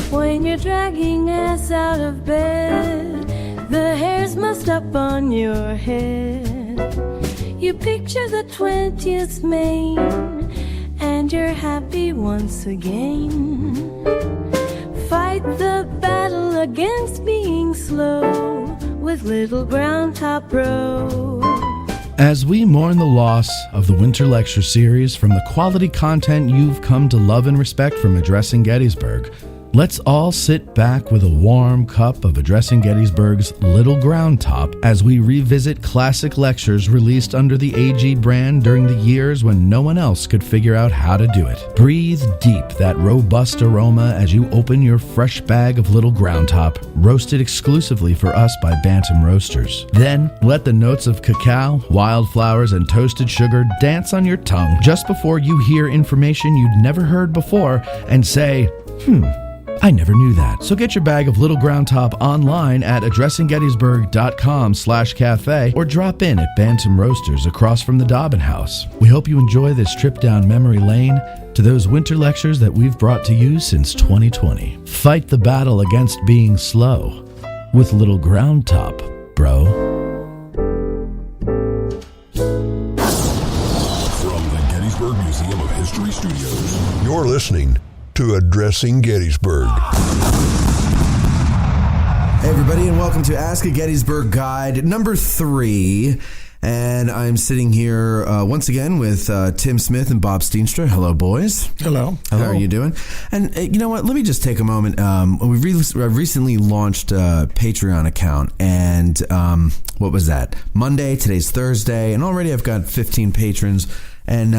When you're dragging ass out of bed, the hairs must up on your head. You picture the 20th Maine, and you're happy once again. Fight the battle against being slow with Little Brown Top Bro. As we mourn the loss of the Winter Lecture Series from the quality content you've come to love and respect from Addressing Gettysburg, let's all sit back with a warm cup of Addressing Gettysburg's Little Ground Top as we revisit classic lectures released under the AG brand during the years when no one else could figure out how to do it. Breathe deep that robust aroma as you open your fresh bag of Little Ground Top, roasted exclusively for us by Bantam Roasters. Then, let the notes of cacao, wildflowers, and toasted sugar dance on your tongue just before you hear information you'd never heard before and say, I never knew that. So get your bag of Little Ground Top online at addressinggettysburg.com/cafe or drop in at Bantam Roasters across from the Dobbin House. We hope you enjoy this trip down memory lane to those winter lectures that we've brought to you since 2020. Fight the battle against being slow with Little Ground Top, bro. From the Gettysburg Museum of History Studios, You're listening to Addressing Gettysburg. Hey everybody, and welcome to Ask A Gettysburg Guide number 3. And I'm sitting here once again with Tim Smith and Bob Steenstra. Hello, boys. Hello. How are you doing? And you know what? Let me just take a moment. We recently launched a Patreon account, and what was that? Monday. Today's Thursday, and already I've got 15 patrons, and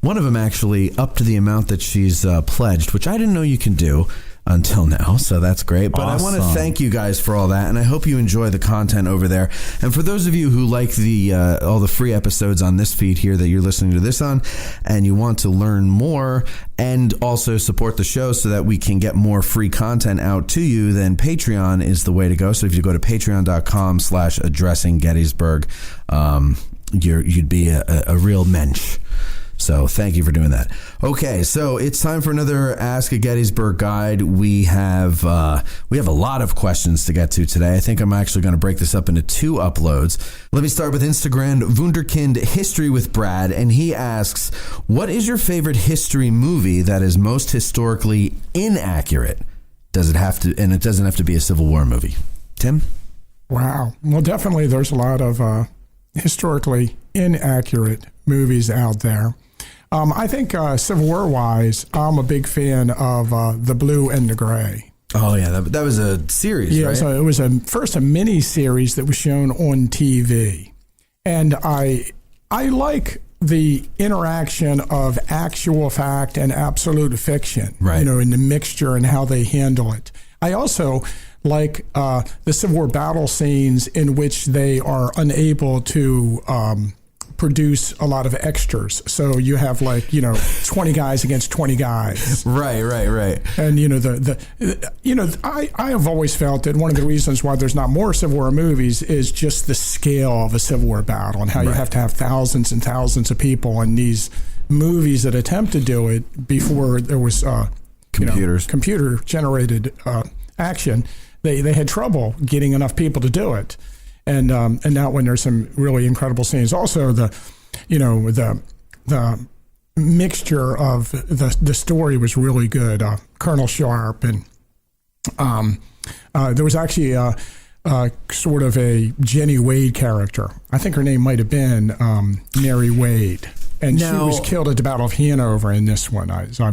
one of them actually up to the amount that she's pledged, which I didn't know you can do until now, so that's great. But awesome. I want to thank you guys for all that, and I hope you enjoy the content over there. And for those of you who like the all the free episodes on this feed here that you're listening to this on, and you want to learn more and also support the show so that we can get more free content out to you, then Patreon is the way to go. So if you go to patreon.com/addressinggettysburg, you'd be a real mensch. So thank you for doing that. Okay, so it's time for another Ask a Gettysburg guide. We have a lot of questions to get to today. I think I'm actually going to break this up into 2 uploads. Let me start with Instagram Wunderkind History with Brad, and he asks, "What is your favorite history movie that is most historically inaccurate? Does it have to? And it doesn't have to be a Civil War movie." Tim? Wow. Well, definitely, there's a lot of historically inaccurate movies out there. I think Civil War-wise, I'm a big fan of The Blue and the Gray. Oh, yeah. That was a series, right? So it was first a mini-series that was shown on TV. And I like the interaction of actual fact and absolute fiction, right? In the mixture and how they handle it. I also like the Civil War battle scenes in which they are unable to produce a lot of extras. So you have 20 guys against 20 guys. Right. And I have always felt that one of the reasons why there's not more Civil War movies is just the scale of a Civil War battle and how you have to have thousands and thousands of people in these movies that attempt to do it before there was computer generated action. They had trouble getting enough people to do it. And now when there's some really incredible scenes, also the mixture of the story was really good. Colonel Sharp, and there was actually sort of a Jenny Wade character. I think her name might have been Mary Wade. And she was killed at the Battle of Hanover in this one. So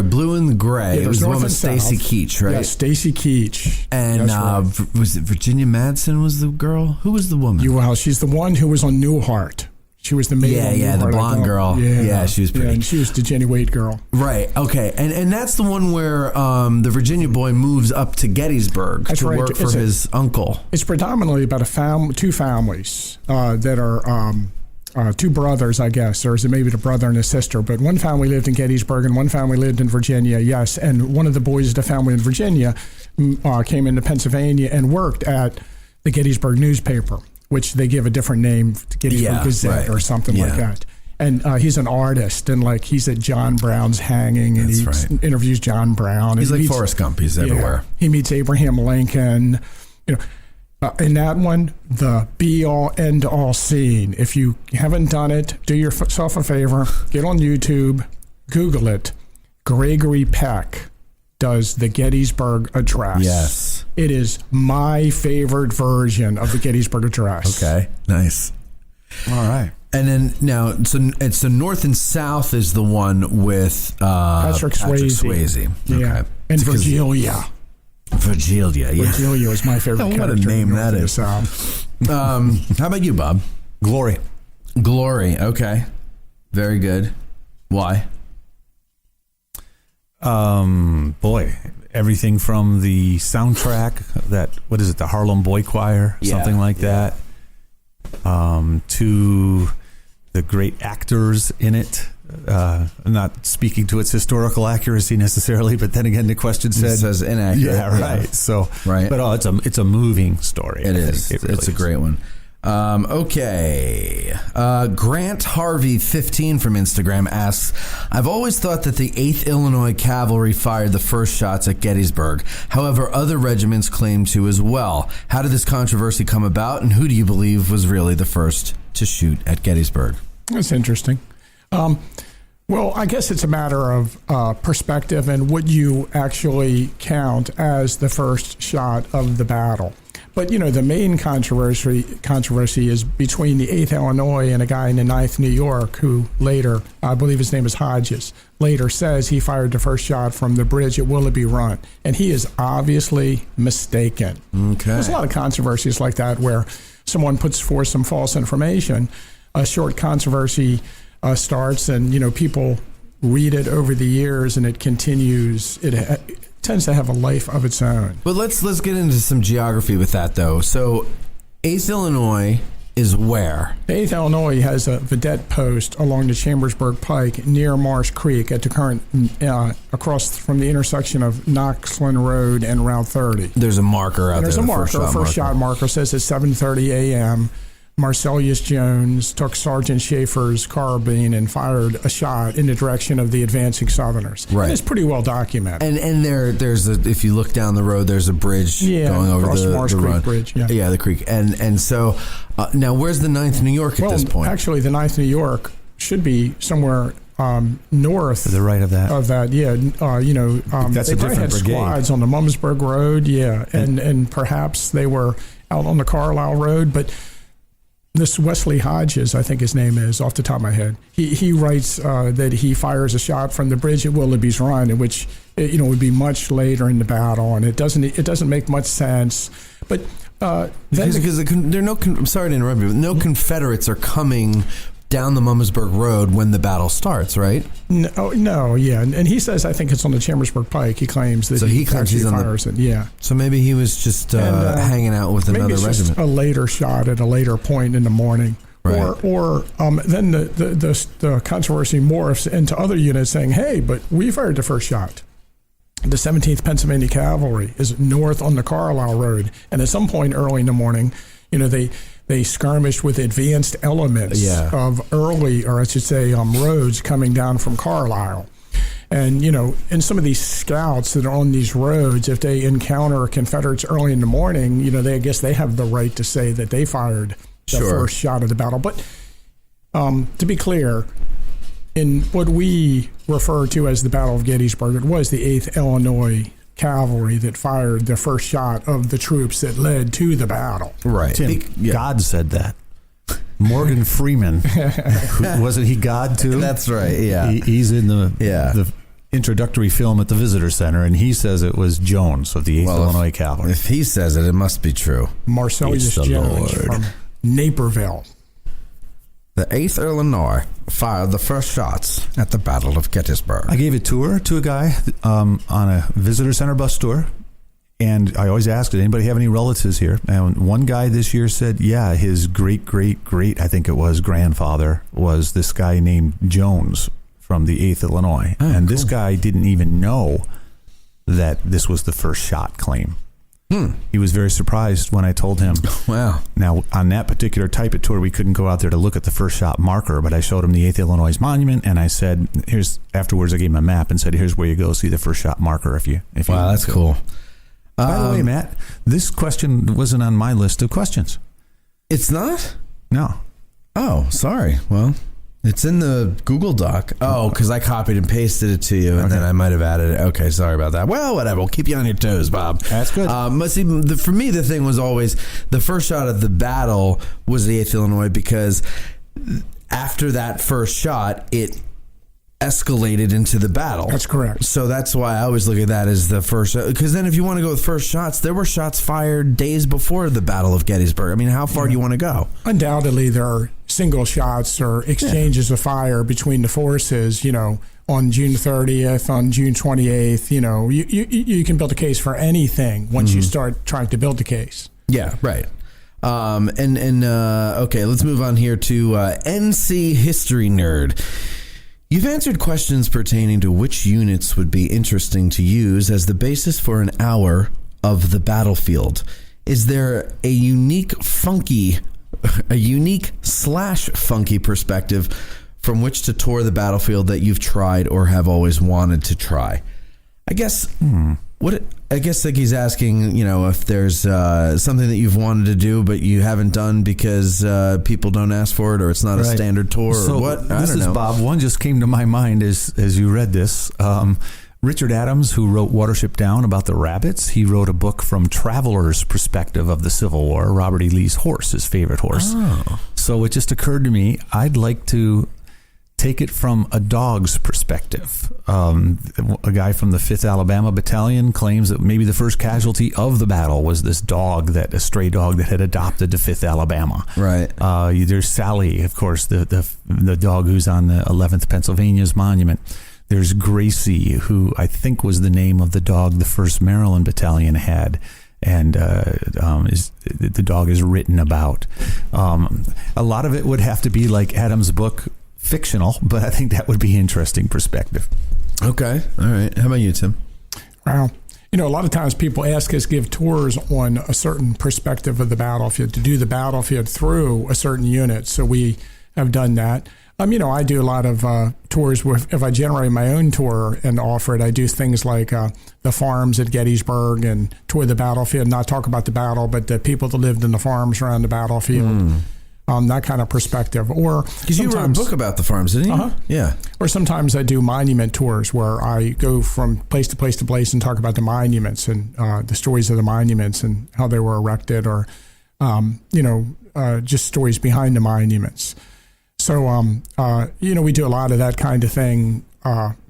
Blue and the Gray. It was the one with Stacy Keach, right? Yeah, Stacy Keach. And was it Virginia Madsen was the girl? Who was the woman? Well, she's the one who was on Newhart. She was the maid on Newhart. Yeah, the blonde girl. Yeah, she was pretty. Yeah, and she was the Jenny Wade girl. Right, okay. And that's the one where the Virginia boy moves up to Gettysburg to work for his uncle. It's predominantly about two families that are two brothers, I guess, or is it maybe the brother and a sister? But one family lived in Gettysburg and one family lived in Virginia, yes. And one of the boys of the family in Virginia came into Pennsylvania and worked at the Gettysburg newspaper, which they give a different name, Gettysburg Gazette or something like that. And he's an artist, and like he's at John Brown's hanging, and he interviews John Brown. He's and like Forrest Gump. He's everywhere. He meets Abraham Lincoln. You know, in that one, the be-all, end-all scene. If you haven't done it, do yourself a favor. Get on YouTube, Google it. Gregory Peck does the Gettysburg Address. Yes. It is my favorite version of the Gettysburg Address. Okay, nice. All right. And then now, so North and South is the one with Patrick Swayze. Yeah. Okay. And Virgilia. Virgilia, yeah. Virgilia is my favorite character. What a name that is. How about you, Bob? Glory. Glory, okay. Very good. Why? Boy, everything from the soundtrack, what is it, the Harlem Boy Choir, something like that, to the great actors in it. I'm not speaking to its historical accuracy necessarily, but then again, the question says inaccurate. Yeah, right. Yeah. So, right. But it's a moving story. It is. It's a great one. Okay. Grant Harvey 15 from Instagram asks, I've always thought that the 8th Illinois Cavalry fired the first shots at Gettysburg. However, other regiments claim to as well. How did this controversy come about, and who do you believe was really the first to shoot at Gettysburg? That's interesting. Well, I guess it's a matter of perspective and what you actually count as the first shot of the battle. But, you know, the main controversy is between the 8th Illinois and a guy in the 9th New York who later, I believe his name is Hodges, later says he fired the first shot from the bridge at Willoughby Run. And he is obviously mistaken. Okay. There's a lot of controversies like that where someone puts forth some false information. A short controversy starts, and, you know, people read it over the years, and it continues. It tends to have a life of its own. But let's get into some geography with that, though. So 8th Illinois is where? The 8th Illinois has a vedette post along the Chambersburg Pike near Marsh Creek at the current, across from the intersection of Knoxland Road and Route 30. There's a marker out there. There's a marker. First shot marker says at 7:30 a.m., Marcellus Jones took Sergeant Schaefer's carbine and fired a shot in the direction of the advancing Southerners. Right. And it's pretty well documented. And there's if you look down the road, there's a bridge going over across the Marsh Creek run. Bridge. Yeah, the creek. And so now where's the 9th New York at this point? Actually, the 9th New York should be somewhere north to the right of that. That's they probably had brigade. Squads on the Mumsburg Road, and perhaps they were out on the Carlisle Road, but this Wesley Hodges, I think his name is, off the top of my head, he writes that he fires a shot from the bridge at Willoughby's Run, in which would be much later in the battle, and it doesn't make much sense. But because there are no, I'm sorry to interrupt you, but no Confederates are coming down the Mumsburg Road when the battle starts, right? No, and he says, I think it's on the Chambersburg Pike. He claims that he actually fires it. Yeah. So maybe he was just hanging out with another regiment. Just a later shot at a later point in the morning, right. or then the controversy morphs into other units saying, "Hey, but we fired the first shot." The 17th Pennsylvania Cavalry is north on the Carlisle Road, and at some point early in the morning, they skirmished with advanced elements of roads coming down from Carlisle. And, in some of these scouts that are on these roads, if they encounter Confederates early in the morning, I guess they have the right to say that they fired the first shot of the battle. But to be clear, in what we refer to as the Battle of Gettysburg, it was the 8th Illinois Cavalry that fired the first shot of the troops that led to the battle. Right. Tim, God said that. Morgan Freeman, wasn't he God too? That's right. Yeah. He's in the introductory film at the Visitor Center, and he says it was Jones of the 8th Illinois Cavalry. If he says it, it must be true. Marcellus Jones from Naperville. The 8th Illinois fired the first shots at the Battle of Gettysburg. I gave a tour to a guy on a visitor center bus tour, and I always ask, did anybody have any relatives here? And one guy this year said, his great, I think it was, grandfather was this guy named Jones from the 8th Illinois. And this guy didn't even know that this was the first shot claim. He was very surprised when I told him. Wow. Now, on that particular type of tour, we couldn't go out there to look at the first shot marker, but I showed him the 8th Illinois Monument, and I said, afterwards I gave him a map and said, here's where you go see the first shot marker if you Wow, that's cool. By the way, Matt, this question wasn't on my list of questions. It's not? No. Oh, sorry. Well, it's in the Google Doc. Oh, because I copied and pasted it to you, and then I might have added it. Okay, sorry about that. Well, whatever. We'll keep you on your toes, Bob. That's good. But see, for me, the thing was always the first shot of the battle was the 8th Illinois, because after that first shot, it escalated into the battle. That's correct. So that's why I always look at that as the first, because then if you want to go with first shots, there were shots fired days before the Battle of Gettysburg. I mean, how far do you want to go? Undoubtedly, there are single shots or exchanges of fire between the forces, on June 30th, on June 28th. You can build a case for anything once you start trying to build the case. Yeah, right. Okay, let's move on here to NC History Nerd. You've answered questions pertaining to which units would be interesting to use as the basis for an hour of the battlefield. Is there a unique /funky perspective from which to tour the battlefield that you've tried or have always wanted to try? I guess like he's asking, if there's something that you've wanted to do but you haven't done because people don't ask for it, or it's not a standard tour, or what? This is Bob. One just came to my mind as you read this. Richard Adams, who wrote Watership Down about the rabbits, he wrote a book from traveler's perspective of the Civil War. Robert E. Lee's horse, his favorite horse. Oh. So it just occurred to me, I'd like to take it from a dog's perspective. A guy from the 5th Alabama Battalion claims that maybe the first casualty of the battle was this dog, a stray dog that had adopted the 5th Alabama. Right. There's Sally, of course, the dog who's on the 11th Pennsylvania's monument. There's Gracie, who I think was the name of the dog the 1st Maryland Battalion had. And the dog is written about. A lot of it would have to be like Adam's book, fictional, but I think that would be interesting perspective. Okay. All right. How about you, Tim? Well, a lot of times people ask us to give tours on a certain perspective of the battlefield, to do the battlefield through a certain unit. So we have done that. I do a lot of tours if I generate my own tour and offer it. I do things like the farms at Gettysburg and tour the battlefield, not talk about the battle, but the people that lived in the farms around the battlefield. That kind of perspective. Or because you wrote a book about the farms, didn't you? Uh-huh. Yeah. Or sometimes I do monument tours where I go from place to place to place and talk about the monuments and the stories of the monuments and how they were erected, or just stories behind the monuments. So we do a lot of that kind of thing.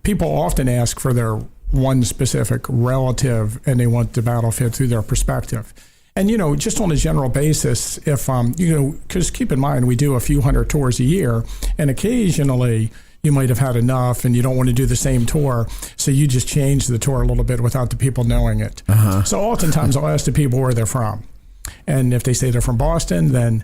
People often ask for their one specific relative, and they want the battlefield through their perspective. And, just on a general basis, if, because keep in mind, we do a few hundred tours a year, and occasionally you might have had enough and you don't want to do the same tour, so you just change the tour a little bit without the people knowing it. Uh-huh. So oftentimes I'll ask the people where they're from. And if they say they're from Boston, then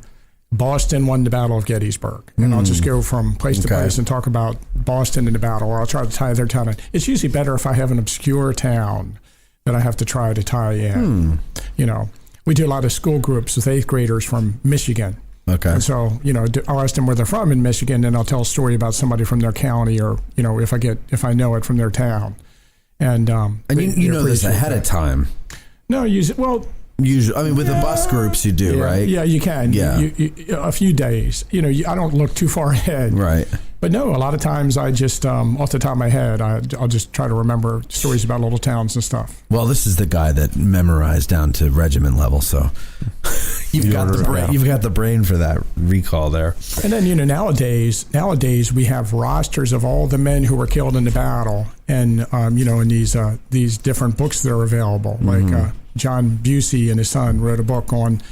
Boston won the Battle of Gettysburg. And I'll just go from place to place and talk about Boston and the battle, or I'll try to tie their town in. It's usually better if I have an obscure town that I have to try to tie in. We do a lot of school groups with 8th graders from Michigan. Okay. And so, I'll ask them where they're from in Michigan, and I'll tell a story about somebody from their county, or, if I know it from their town. And you know this ahead of time. No, Usually, with the bus groups you do, right? Yeah, you can. Yeah. A few days. I don't look too far ahead. Right. But no, a lot of times I just, off the top of my head, I'll just try to remember stories about little towns and stuff. Well, this is the guy that memorized down to regiment level, so you've got the brain for that recall there. And then, nowadays we have rosters of all the men who were killed in the battle, and in these different books that are available, like John Busey and his son wrote a book on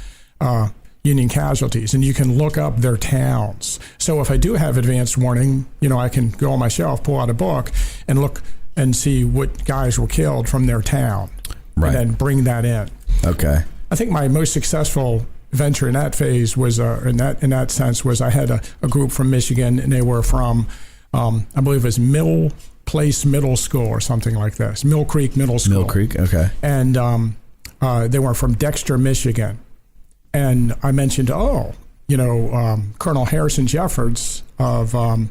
Union casualties, and you can look up their towns. So if I do have advanced warning, I can go on my shelf, pull out a book, and look and see what guys were killed from their town, right, and then bring that in. Okay. I think my most successful venture in that phase was, in that sense, was I had a group from Michigan, and they were from, I believe it was Mill Place Middle School or something like this, Mill Creek Middle School. Mill Creek, okay. And They were from Dexter, Michigan. And I mentioned, Colonel Harrison Jeffords of the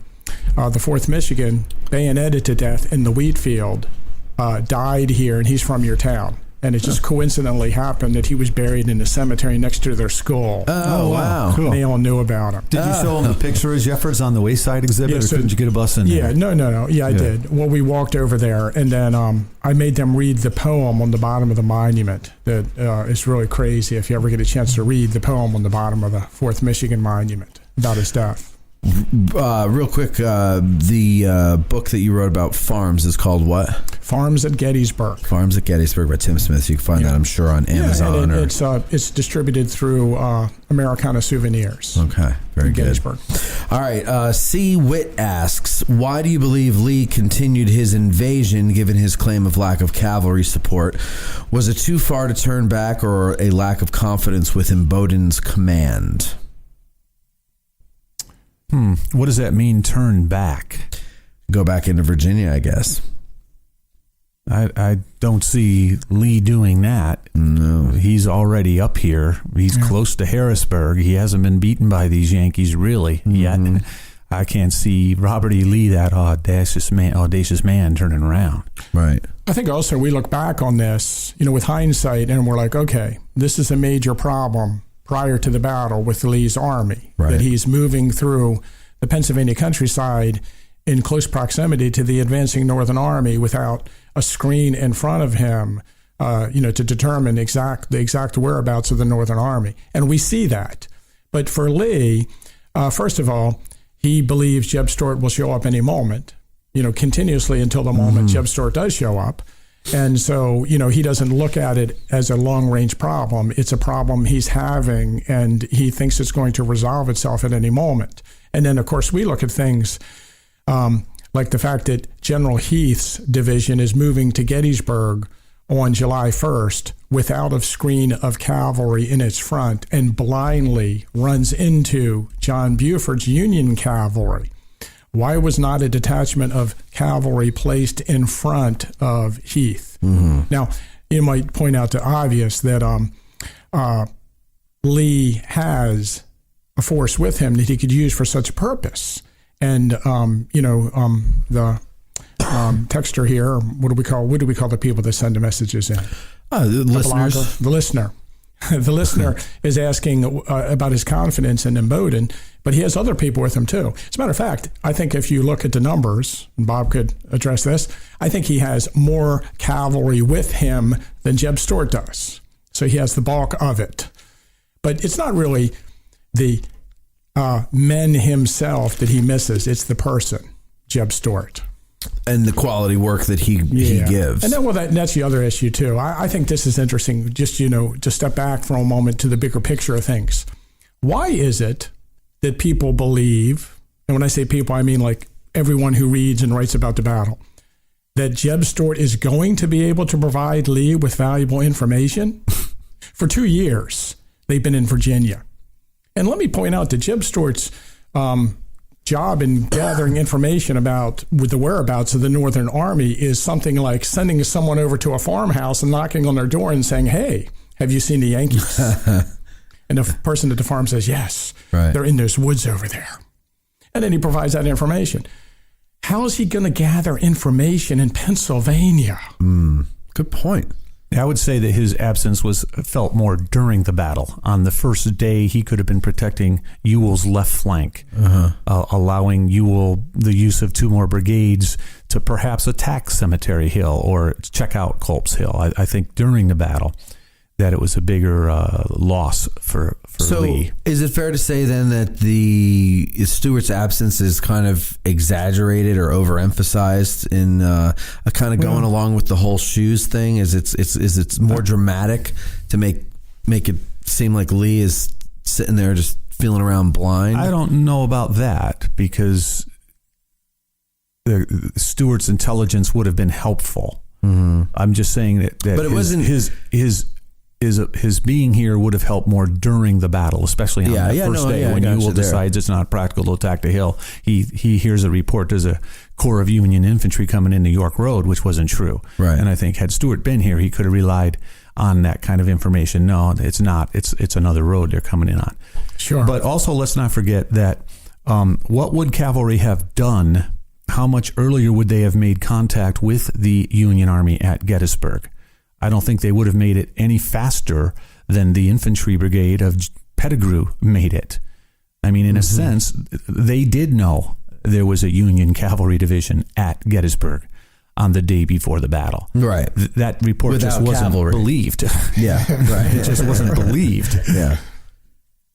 4th Michigan, bayoneted to death in the wheat field, died here, and he's from your town. And it just coincidentally happened that he was buried in the cemetery next to their school. Oh, wow. Cool. They all knew about him. Did you show them a picture of Jeffords on the Wayside exhibit, or couldn't you get a bus in there? Yeah, no. Yeah, I did. Well, we walked over there, and then I made them read the poem on the bottom of the monument. That is really crazy if you ever get a chance to read the poem on the bottom of the 4th Michigan monument about his death. Real quick, the book that you wrote about farms is called what? Farms at Gettysburg. Farms at Gettysburg by Tim Smith. You can find that, I'm sure, on Amazon. It's distributed through Americana Souvenirs. Okay, very good. Gettysburg. All right. C. Witt asks, why do you believe Lee continued his invasion given his claim of lack of cavalry support? Was it too far to turn back, or a lack of confidence with Imboden's command? What does that mean, turn back? Go back into Virginia, I guess. I don't see Lee doing that. No. He's already up here. He's close to Harrisburg. He hasn't been beaten by these Yankees really yet. I can't see Robert E. Lee, that audacious man turning around. Right. I think also we look back on this, with hindsight, and we're like, okay, this is a major problem prior to the battle with Lee's army, right, that he's moving through the Pennsylvania countryside in close proximity to the advancing Northern Army without a screen in front of him, to determine the exact whereabouts of the Northern Army. And we see that. But for Lee, first of all, he believes Jeb Stuart will show up any moment, continuously until the moment Jeb Stuart does show up. And so, he doesn't look at it as a long-range problem. It's a problem he's having, and he thinks it's going to resolve itself at any moment. And then, of course, we look at things like the fact that General Heath's division is moving to Gettysburg on July 1st without a screen of cavalry in its front and blindly runs into John Buford's Union cavalry. Why was not a detachment of cavalry placed in front of Heath? Now, you might point out the obvious that Lee has a force with him that he could use for such a purpose. And, the texter here, what do we call the people that send the messages in? The listeners. Blogger, the listener. The listener is asking about his confidence in Imboden, but he has other people with him too. As a matter of fact, I think if you look at the numbers, and Bob could address this, I think he has more cavalry with him than Jeb Stuart does. So he has the bulk of it. But it's not really the men himself that he misses. It's the person, Jeb Stuart. And the quality work that he gives. And then, that's the other issue, too. I think this is interesting, just, to step back for a moment to the bigger picture of things. Why is it that people believe, and when I say people, I mean like everyone who reads and writes about the battle, that Jeb Stuart is going to be able to provide Lee with valuable information? For 2 years, they've been in Virginia. And let me point out that Jeb Stuart's job in gathering information with the whereabouts of the Northern Army is something like sending someone over to a farmhouse and knocking on their door and saying, hey, have you seen the Yankees? And the person at the farm says, yes, they're in those woods over there. And then he provides that information. How is he going to gather information in Pennsylvania? Good point. I would say that his absence was felt more during the battle. On the first day, he could have been protecting Ewell's left flank, allowing Ewell the use of 2 more brigades to perhaps attack Cemetery Hill or check out Culp's Hill. I think during the battle that it was a bigger loss for Lee. So is it fair to say then that the Stuart's absence is kind of exaggerated or overemphasized in a kind of going along with the whole shoes thing? Is it's more dramatic to make it seem like Lee is sitting there just feeling around blind? I don't know about that, because the Stuart's intelligence would have been helpful. I'm just saying that but it wasn't his being here would have helped more during the battle, especially on the first day when Ewell decides it's not practical to attack the hill. He hears a report. There's a corps of Union infantry coming into York Road, which wasn't true. Right. And I think had Stuart been here, he could have relied on that kind of information. No, it's not. It's another road they're coming in on. Sure. But also, let's not forget that what would cavalry have done? How much earlier would they have made contact with the Union Army at Gettysburg? I don't think they would have made it any faster than the infantry brigade of Pettigrew made it. I mean, in a sense, they did know there was a Union cavalry division at Gettysburg on the day before the battle. Right. That report Without just wasn't cavalry. believed. Yeah, right. It just wasn't believed. Yeah.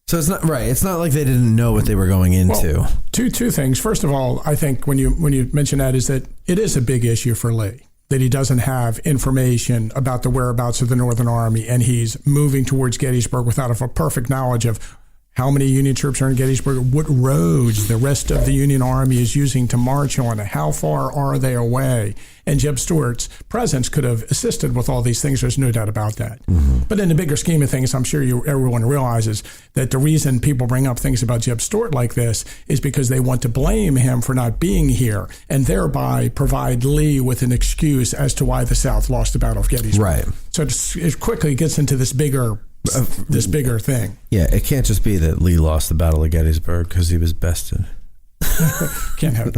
So it's not right. It's not like they didn't know what they were going into. Well, two things. First of all, I think when you mention that is that it is a big issue for Lee, that he doesn't have information about the whereabouts of the Northern Army, and he's moving towards Gettysburg without a perfect knowledge of how many Union troops are in Gettysburg, what roads the rest of the Union Army is using to march on, how far are they away. And Jeb Stuart's presence could have assisted with all these things. There's no doubt about that. Mm-hmm. But in the bigger scheme of things, I'm sure everyone realizes that the reason people bring up things about Jeb Stuart like this is because they want to blame him for not being here and thereby provide Lee with an excuse as to why the South lost the Battle of Gettysburg. Right. So it quickly gets into this bigger thing. Yeah, it can't just be that Lee lost the Battle of Gettysburg because he was bested. Can't have it.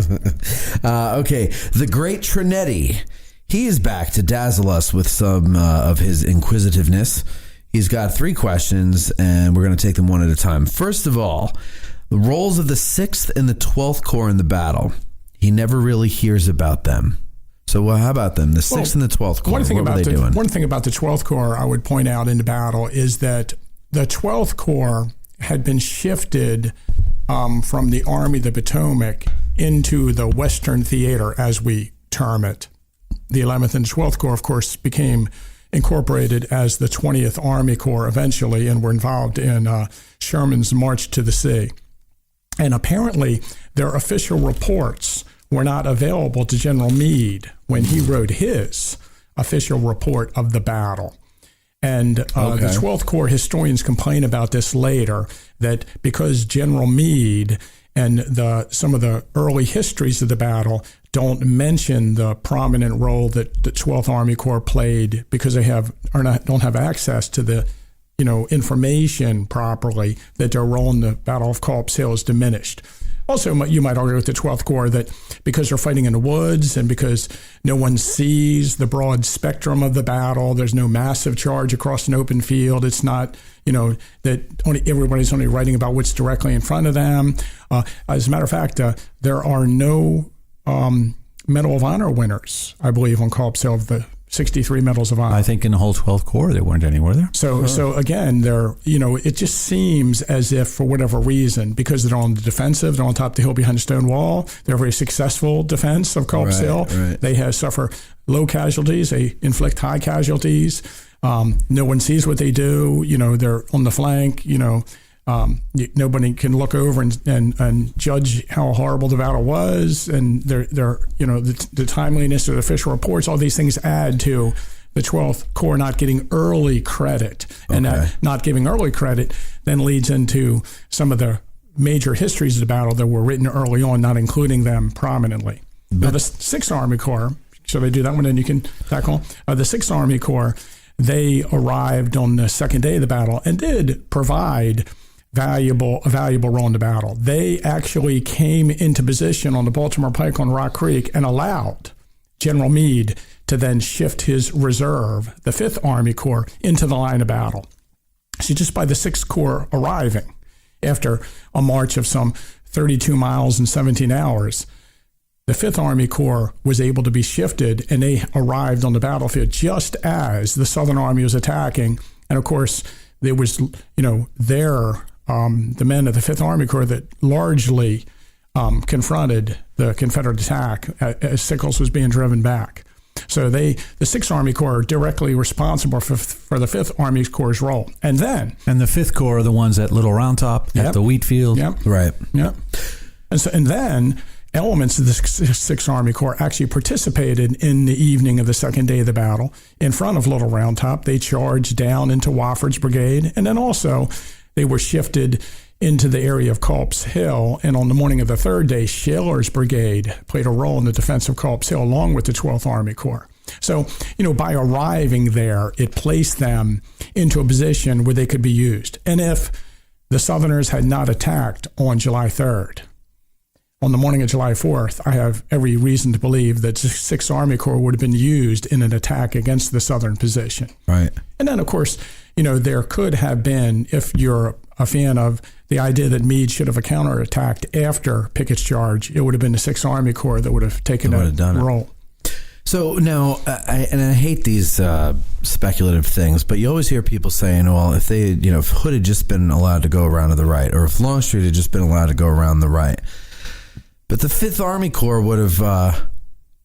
Okay, the great Trinetti. He is back to dazzle us with some of his inquisitiveness. He's got 3 questions, and we're going to take them one at a time. First of all, the roles of the 6th and the 12th Corps in the battle. He never really hears about them. So how about them, the 6th and the 12th Corps? What were they doing? One thing about the 12th Corps I would point out in the battle is that the 12th Corps had been shifted from the Army of the Potomac into the Western Theater, as we term it. The 11th and 12th Corps, of course, became incorporated as the 20th Army Corps eventually and were involved in Sherman's March to the Sea. And apparently their official reports were not available to General Meade when he wrote his official report of the battle. And the 12th Corps historians complain about this later, that because General Meade and some of the early histories of the battle don't mention the prominent role that the 12th Army Corps played because they don't have access to the information properly, that their role in the Battle of Culp's Hill is diminished. Also, you might argue with the 12th Corps that because they're fighting in the woods and because no one sees the broad spectrum of the battle, there's no massive charge across an open field. It's not, that everybody's only writing about what's directly in front of them. As a matter of fact, there are no Medal of Honor winners, I believe, on Culp's Hill of the 63 Medals of Honor. I think in the whole 12th Corps there weren't any, were there? So again, it just seems as if for whatever reason, because they're on the defensive, they're on top of the hill behind the stone wall, they're a very successful defense of Culp's Hill. Right. They suffer low casualties, they inflict high casualties. No one sees what they do. They're on the flank. Nobody can look over and judge how horrible the battle was, and the timeliness of the official reports. All these things add to the 12th Corps not getting early credit, and that not giving early credit then leads into some of the major histories of the battle that were written early on, not including them prominently. Now, the 6th Army Corps. Should I do that one? And you can tackle the 6th Army Corps. They arrived on the second day of the battle and did provide a valuable role in the battle. They actually came into position on the Baltimore Pike on Rock Creek and allowed General Meade to then shift his reserve, the 5th Army Corps, into the line of battle. So just by the 6th Corps arriving after a march of some 32 miles in 17 hours, the 5th Army Corps was able to be shifted, and they arrived on the battlefield just as the Southern Army was attacking. And of course, there was, the men of the 5th Army Corps that largely confronted the Confederate attack as Sickles was being driven back. So the 6th Army Corps are directly responsible for the 5th Army Corps' role. And the 5th Corps are the ones at Little Round Top, at the wheat field. Yep. Right. Yep. And then elements of the 6th Army Corps actually participated in the evening of the second day of the battle in front of Little Round Top. They charged down into Wofford's brigade, and then also they were shifted into the area of Culp's Hill. And on the morning of the third day, Shaler's brigade played a role in the defense of Culp's Hill along with the 12th Army Corps. So, by arriving there, it placed them into a position where they could be used. And if the Southerners had not attacked on July 3rd, on the morning of July 4th, I have every reason to believe that the 6th Army Corps would have been used in an attack against the Southern position. Right. And then, of course, there could have been, if you're a fan of the idea that Meade should have counterattacked after Pickett's charge, it would have been the 6th Army Corps that would have taken that role. So now, I hate these speculative things, but you always hear people saying, well, if they, if Hood had just been allowed to go around to the right, or if Longstreet had just been allowed to go around the right. But the 5th Army Corps would have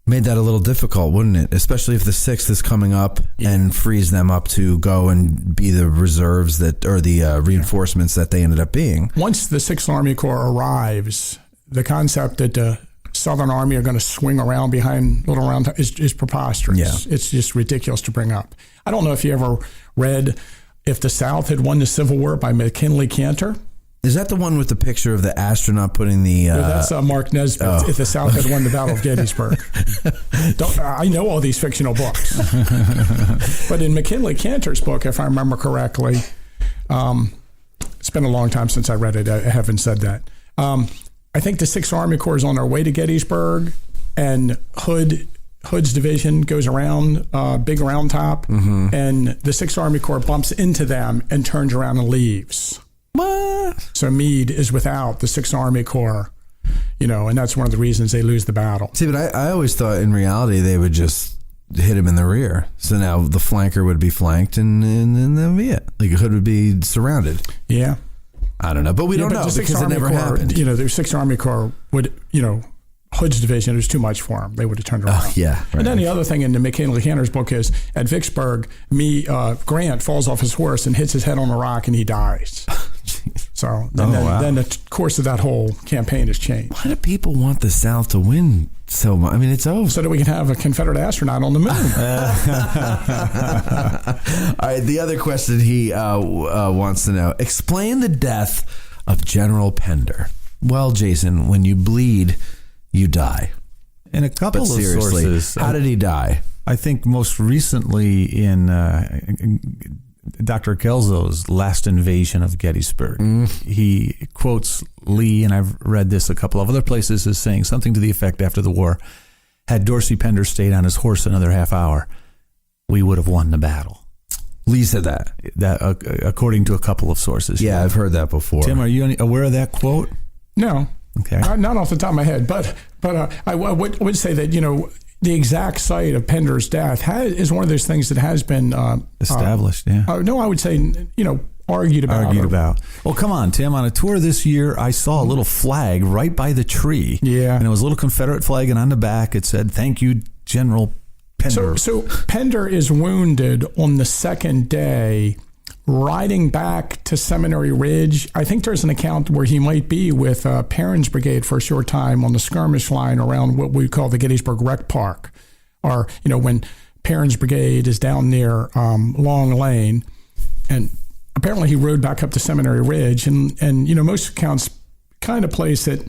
made that a little difficult, wouldn't it? Especially if the 6th is coming up and frees them up to go and be the reserves or the reinforcements that they ended up being. Once the 6th Army Corps arrives, the concept that the Southern Army are going to swing around behind Little Round Top is preposterous. Yeah. It's just ridiculous to bring up. I don't know if you ever read If the South Had Won the Civil War by McKinley Cantor. Is that the one with the picture of the astronaut putting the... that's Mark Nesbitt, If the South Had Won the Battle of Gettysburg. I know all these fictional books. But in McKinley Cantor's book, if I remember correctly, it's been a long time since I read it. I haven't said that. I think the 6th Army Corps is on their way to Gettysburg, and Hood's division goes around Big Round Top, and the 6th Army Corps bumps into them and turns around and leaves. What? So Meade is without the 6th Army Corps, and that's one of the reasons they lose the battle. See, but I always thought in reality they would just hit him in the rear. So now the flanker would be flanked and then that would be it. Like Hood would be surrounded. Yeah. I don't know, but we don't know because it never happened. The 6th Army Corps would, Hood's division, it was too much for them. They would have turned around. Oh, yeah. Right. And then the other thing in the McKinley Cantor's book is at Vicksburg, Grant falls off his horse and hits his head on a rock and he dies. So then the course of that whole campaign has changed. Why do people want the South to win so much? I mean, it's over. So that we can have a Confederate astronaut on the moon. All right, the other question he wants to know, explain the death of General Pender. Well, Jason, when you bleed, you die. In a couple of sources. How did he die? I think most recently in Dr. Kelso's Last Invasion of Gettysburg, he quotes Lee, and I've read this a couple of other places, as saying something to the effect after the war, had Dorsey Pender stayed on his horse another half hour, we would have won the battle. Lee said that. That according to a couple of sources. Yeah, I've heard that before. Tim, are you aware of that quote? No. Okay. Not off the top of my head, but I would say that, the exact site of Pender's death is one of those things that has been established. No, I would say, argued about. Well, come on, Tim. On a tour this year, I saw a little flag right by the tree. Yeah. And it was a little Confederate flag, and on the back it said, "Thank you, General Pender." So Pender is wounded on the second day, riding back to Seminary Ridge. I think there's an account where he might be with Perrin's brigade for a short time on the skirmish line around what we call the Gettysburg Rec Park, or when Perrin's brigade is down near Long Lane, and apparently he rode back up to Seminary Ridge, and most accounts kind of place it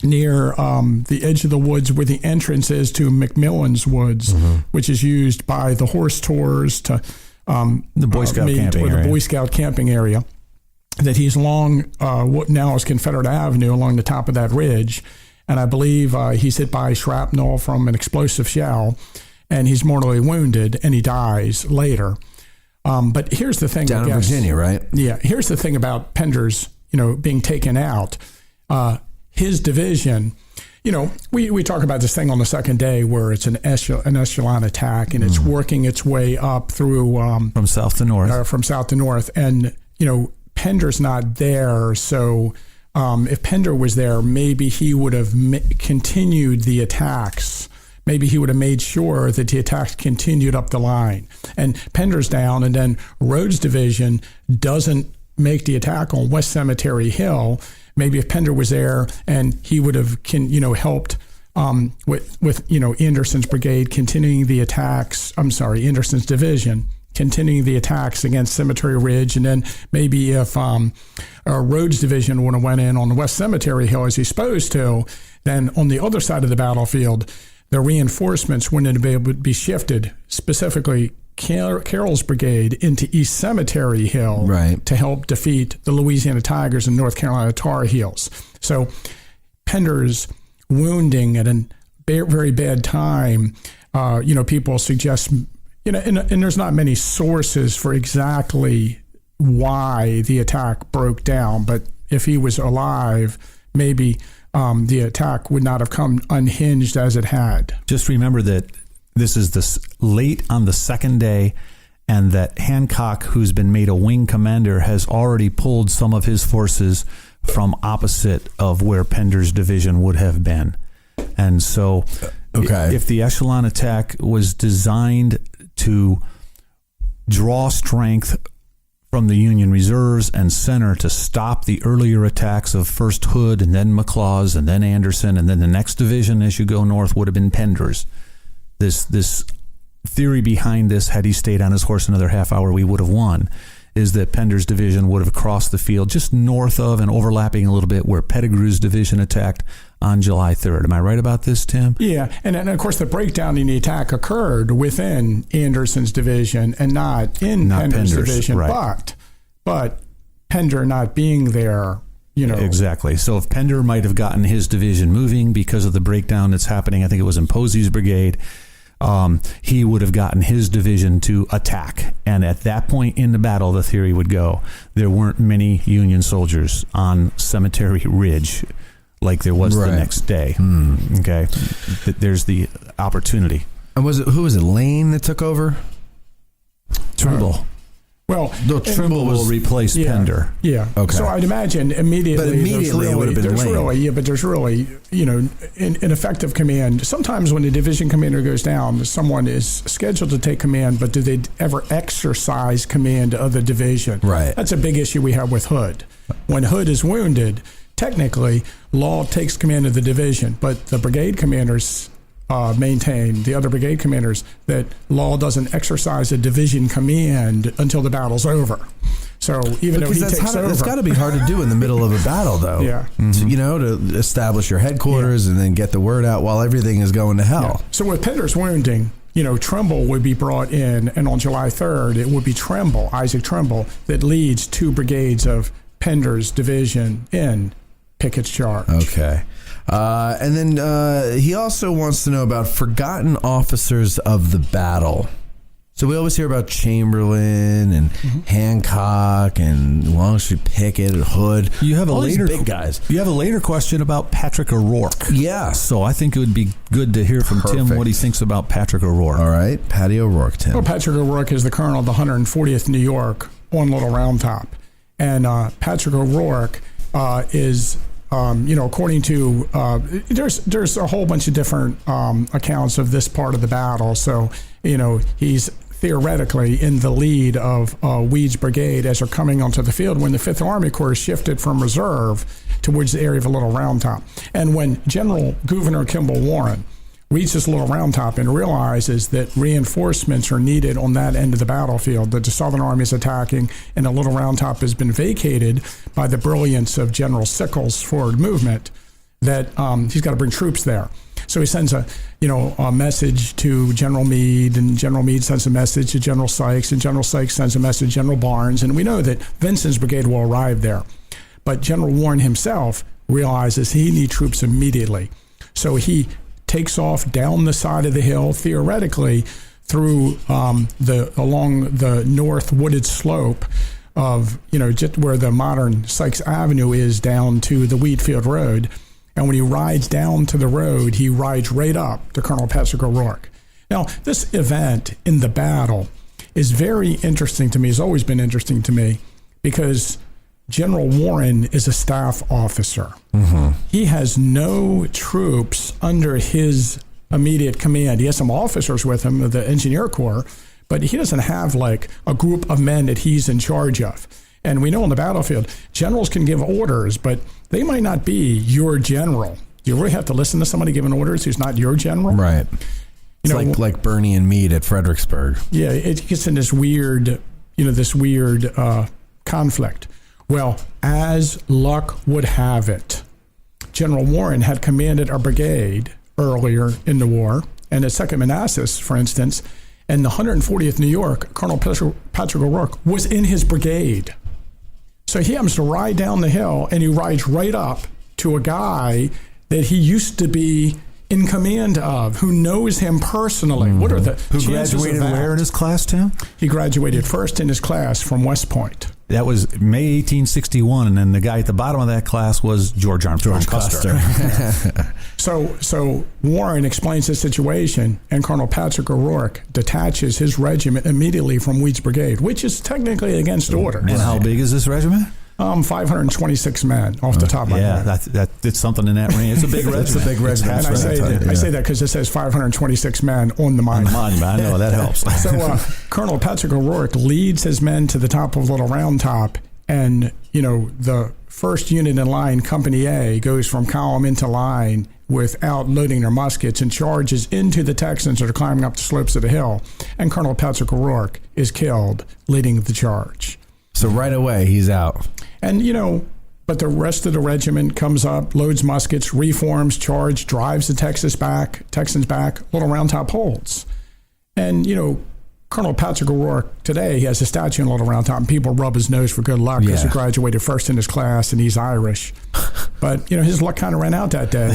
near the edge of the woods where the entrance is to McMillan's Woods, which is used by the horse tours to the Boy Scout camping area. The Boy Scout camping area. That he's along what now is Confederate Avenue along the top of that ridge, and I believe he's hit by shrapnel from an explosive shell, and he's mortally wounded, and he dies later. But here's the thing, down in Virginia, right? Yeah. Here's the thing about Pender's, being taken out. His division. We talk about this thing on the second day where it's an echelon attack, and it's working its way up through from south to north. And Pender's not there, so if Pender was there, maybe he would have continued the attacks. Maybe he would have made sure that the attacks continued up the line. And Pender's down, and then Rhodes' division doesn't make the attack on West Cemetery Hill. Maybe if Pender was there and he would have, helped with Anderson's brigade continuing the attacks. Anderson's division continuing the attacks against Cemetery Ridge, and then maybe if Rhodes' division would have went in on the West Cemetery Hill as he's supposed to, then on the other side of the battlefield, the reinforcements wouldn't be able to be shifted, specifically Carroll's brigade into East Cemetery Hill to help defeat the Louisiana Tigers and North Carolina Tar Heels. So Pender's wounding at a very bad time, people suggest, and there's not many sources for exactly why the attack broke down, but if he was alive, maybe the attack would not have come unhinged as it had. Just remember that this is late on the second day, and that Hancock, who's been made a wing commander, has already pulled some of his forces from opposite of where Pender's division would have been. And so if the echelon attack was designed to draw strength from the Union reserves and center to stop the earlier attacks of first Hood and then McLaws and then Anderson, and then the next division as you go north would have been Pender's. This theory behind this, had he stayed on his horse another half hour, we would have won, is that Pender's division would have crossed the field just north of and overlapping a little bit where Pettigrew's division attacked on July 3rd. Am I right about this, Tim? Yeah, and of course the breakdown in the attack occurred within Anderson's division and not Pender's division, right. but Pender not being there, Exactly. So if Pender might have gotten his division moving because of the breakdown that's happening, I think it was in Posey's brigade, he would have gotten his division to attack. And at that point in the battle, the theory would go, there weren't many Union soldiers on Cemetery Ridge like there was the next day. Okay. There's the opportunity. And who was it, Lane that took over? Trimble. Well, Trimble will replace Pender. Yeah. Okay. So I'd imagine immediately. But immediately it would have been Lane. There's really, an effective command. Sometimes when the division commander goes down, someone is scheduled to take command, but do they ever exercise command of the division? Right. That's a big issue we have with Hood. When Hood is wounded, technically, Law takes command of the division, but the brigade commanders maintain, the other brigade commanders, that Law doesn't exercise a division command until the battle's over. So even though he takes over, it's got to be hard to do in the middle of a battle, though. Yeah, to establish your headquarters and then get the word out while everything is going to hell. Yeah. So with Pender's wounding, Trimble would be brought in, and on July 3rd, it would be Isaac Trimble, that leads 2 brigades of Pender's division in Pickett's charge. Okay. And then he also wants to know about forgotten officers of the battle. So we always hear about Chamberlain and Hancock and Longstreet, Pickett, and Hood. You have all these big guys. You have a later question about Patrick O'Rourke. Yeah. So I think it would be good to hear from Tim what he thinks about Patrick O'Rourke. All right. Patty O'Rourke, Tim. Well, Patrick O'Rourke is the colonel of the 140th New York on Little Round Top. And Patrick O'Rourke is... according to there's a whole bunch of different accounts of this part of the battle. So he's theoretically in the lead of Weed's brigade as they're coming onto the field when the 5th Army Corps shifted from reserve towards the area of a Little Round Top. And when General Gouverneur Kimball Warren reaches Little Round Top and realizes that reinforcements are needed on that end of the battlefield, that the Southern Army is attacking, and the Little Round Top has been vacated by the brilliance of General Sickles' forward movement, that he's got to bring troops there. So he sends a message to General Meade, and General Meade sends a message to General Sykes, and General Sykes sends a message to General Barnes, and we know that Vincent's brigade will arrive there. But General Warren himself realizes he needs troops immediately. So he takes off down the side of the hill, theoretically through along the north wooded slope of just where the modern Sykes Avenue is down to the Wheatfield Road. And when he rides down to the road, he rides right up to Colonel Patrick O'Rourke. Now, this event in the battle is very interesting to me. It's always been interesting to me because General Warren is a staff officer. He has no troops under his immediate command. He has some officers with him, the Engineer Corps, but he doesn't have like a group of men that he's in charge of. And we know on the battlefield, generals can give orders, but they might not be your general. You really have to listen to somebody giving orders who's not your general. Right. It's like Bernie and Meade at Fredericksburg. Yeah, it gets in this weird, conflict. Well, as luck would have it, General Warren had commanded a brigade earlier in the war, and at 2nd Manassas, for instance, and the 140th New York, Colonel Patrick O'Rourke was in his brigade. So he happens to ride down the hill, and he rides right up to a guy that he used to be in command of, who knows him personally. Mm-hmm. What are the Who chances graduated of that? where in his class, Tim? He graduated first in his class from West Point. That was May 1861, and then the guy at the bottom of that class was George Armstrong Custer. So Warren explains the situation, and Colonel Patrick O'Rourke detaches his regiment immediately from Weed's brigade, which is technically against orders. And how big is this regiment? 526 men off the top of my head. Yeah, it's something in that range. It's a big regiment. It's a big regiment. And I say that because it says 526 men on the monument. I know, that helps. So Colonel Patrick O'Rourke leads his men to the top of Little Round Top, and the first unit in line, Company A, goes from column into line without loading their muskets and charges into the Texans that are climbing up the slopes of the hill. And Colonel Patrick O'Rourke is killed leading the charge. So right away, he's out. And, but the rest of the regiment comes up, loads muskets, reforms, charge, drives the Texans back, Little Round Top holds. And, Colonel Patrick O'Rourke today, he has a statue in Little Round Top, and people rub his nose for good luck because he graduated first in his class and he's Irish. But, his luck kind of ran out that day.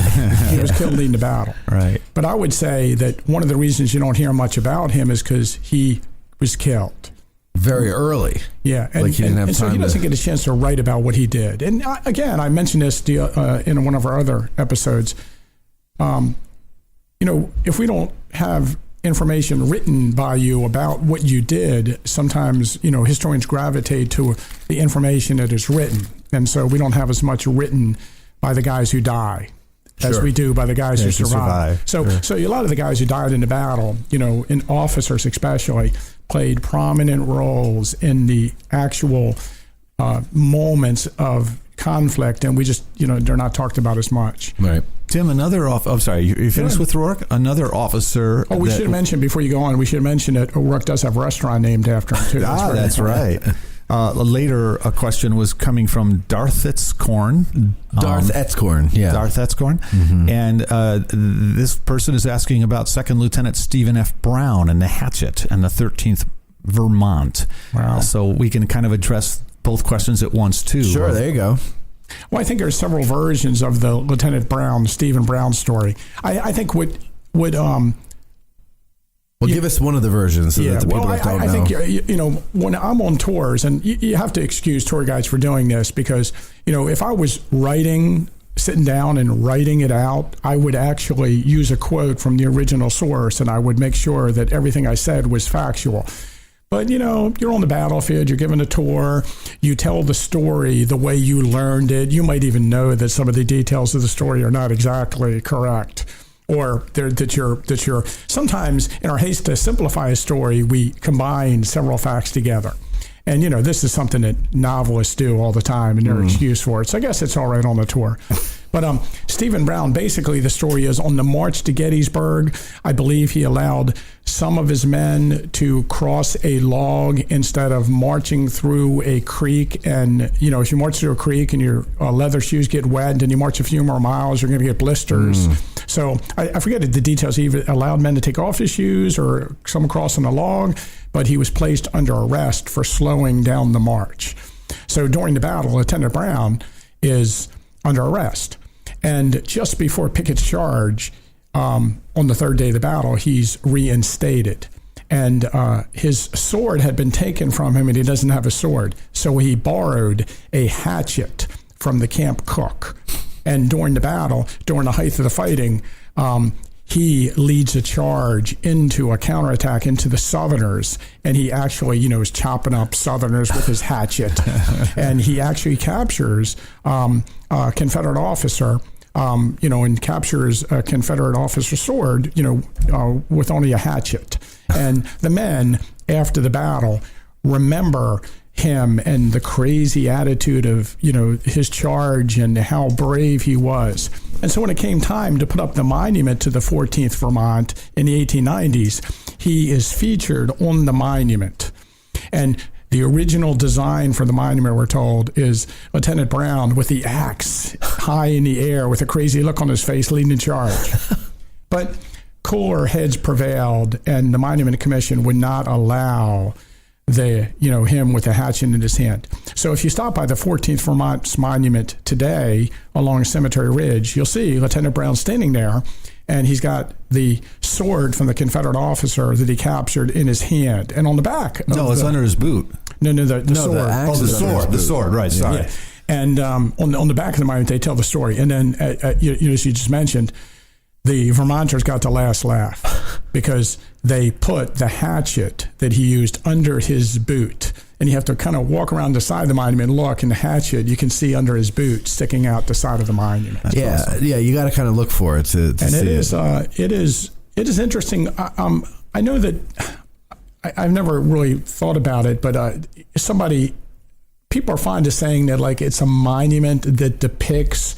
He was killed leading the battle. Right. But I would say that one of the reasons you don't hear much about him is because he was killed. Very early. Yeah, and, he didn't have so he doesn't get a chance to write about what he did. And again, I mentioned this in one of our other episodes. If we don't have information written by you about what you did, sometimes historians gravitate to the information that is written, and so we don't have as much written by the guys who die as we do by the guys who survive. So a lot of the guys who died in the battle, in officers especially, played prominent roles in the actual moments of conflict, and we just, they're not talked about as much. Right. Tim, I'm sorry, you finished with Rourke? Another officer. Oh, we should have mentioned, before you go on, we should have mentioned that O'Rourke does have a restaurant named after him, too. That's right. Later, a question was coming from Darth Etzcorn. Darth Etzcorn. Mm-hmm. And this person is asking about 2nd Lieutenant Stephen F. Brown and the Hatchet and the 13th Vermont. Wow. So we can kind of address both questions at once, too. Sure, there you go. Well, I think there's several versions of the Stephen Brown story. I think give us one of the versions so that the people that don't know. I think, when I'm on tours, and you have to excuse tour guides for doing this because, if I was sitting down and writing it out, I would actually use a quote from the original source, and I would make sure that everything I said was factual. But, you're on the battlefield, you're given a tour, you tell the story the way you learned it. You might even know that some of the details of the story are not exactly correct. Or that you're sometimes in our haste to simplify a story, we combine several facts together. And, this is something that novelists do all the time, and they're excused for it. So I guess it's all right on the tour. But Stephen Brown, basically the story is on the march to Gettysburg, I believe he allowed some of his men to cross a log instead of marching through a creek. And, if you march through a creek and your leather shoes get wet and you march a few more miles, you're going to get blisters. So I forget the details. He even allowed men to take off his shoes or some crossing a log, but he was placed under arrest for slowing down the march. So during the battle, Lieutenant Brown is under arrest. And just before Pickett's charge, on the third day of the battle, he's reinstated. And his sword had been taken from him, and he doesn't have a sword. So he borrowed a hatchet from the camp cook. And during the battle, during the height of the fighting, he leads a charge into a counterattack into the Southerners, and he actually, is chopping up Southerners with his hatchet. And he actually captures a Confederate officer, and captures a Confederate officer's sword, with only a hatchet. And the men, after the battle, remember him and the crazy attitude of, his charge and how brave he was. And so when it came time to put up the monument to the 14th Vermont in the 1890s, he is featured on the monument. And the original design for the monument, we're told, is Lieutenant Brown with the axe high in the air with a crazy look on his face leading the charge. But cooler heads prevailed, and the Monument Commission would not allow him with a hatchet in his hand. So if you stop by the 14th Vermont Monument today along Cemetery Ridge, you'll see Lieutenant Brown standing there, and he's got the sword from the Confederate officer that he captured in his hand. And on the back... it's under his boot. The sword. The sword, right, sorry. Yeah. And on the back of the monument, they tell the story. And then, as you just mentioned, the Vermonters got the last laugh because they put the hatchet that he used under his boot. And you have to kind of walk around the side of the monument and look, and the hatchet you can see under his boot sticking out the side of the monument. That's awesome. You got to kind of look for it to and see it is interesting. I know that I've never really thought about it, but people are fond of saying that like it's a monument that depicts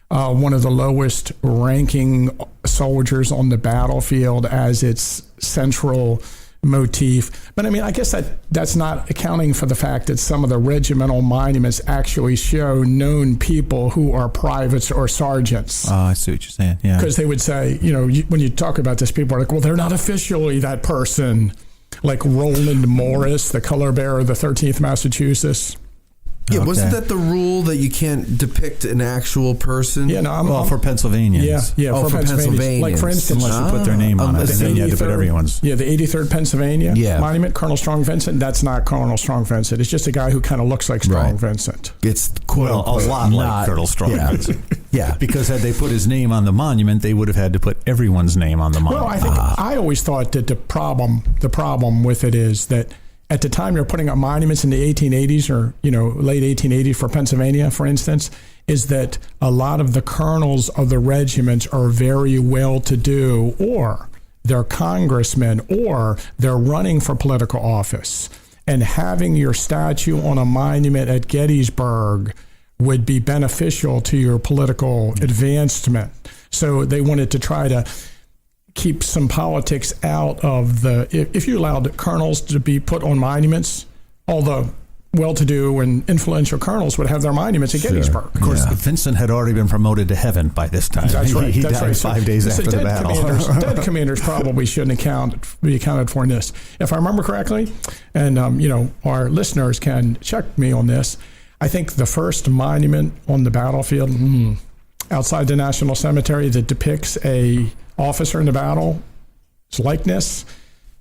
one of the lowest ranking soldiers on the battlefield as its central motif. But I mean, I guess that's not accounting for the fact that some of the regimental monuments actually show known people who are privates or sergeants. I see what you're saying, yeah. Because they would say, when you talk about this, people are like, well, they're not officially that person. Like Roland Morris, the color bearer of the 13th Massachusetts. Yeah, wasn't that the rule that you can't depict an actual person? Yeah, for Pennsylvanians. Yeah, for Pennsylvanians. Like, for instance, unless you put their name on it, and then you had to put everyone's. Yeah, the 83rd Pennsylvania monument, Colonel Strong Vincent. That's not Colonel Strong Vincent. It's just a guy who kind of looks like Strong Vincent. It's a lot like Colonel Strong Vincent. Yeah, because had they put his name on the monument, they would have had to put everyone's name on the monument. Well, I think I always thought that the problem with it is that at the time you're putting up monuments in the 1880s or, late 1880s for Pennsylvania, for instance, is that a lot of the colonels of the regiments are very well-to-do, or they're congressmen, or they're running for political office. And having your statue on a monument at Gettysburg would be beneficial to your political advancement. So they wanted to try to keep some politics out of if you allowed colonels to be put on monuments, all the well-to-do and influential colonels would have their monuments at Gettysburg. Of course, Vincent had already been promoted to heaven by this time. That's right. He died 5 days after the battle. Dead commanders probably shouldn't be accounted for in this. If I remember correctly, and our listeners can check me on this, I think the first monument on the battlefield outside the National Cemetery that depicts a officer in the battle, his likeness,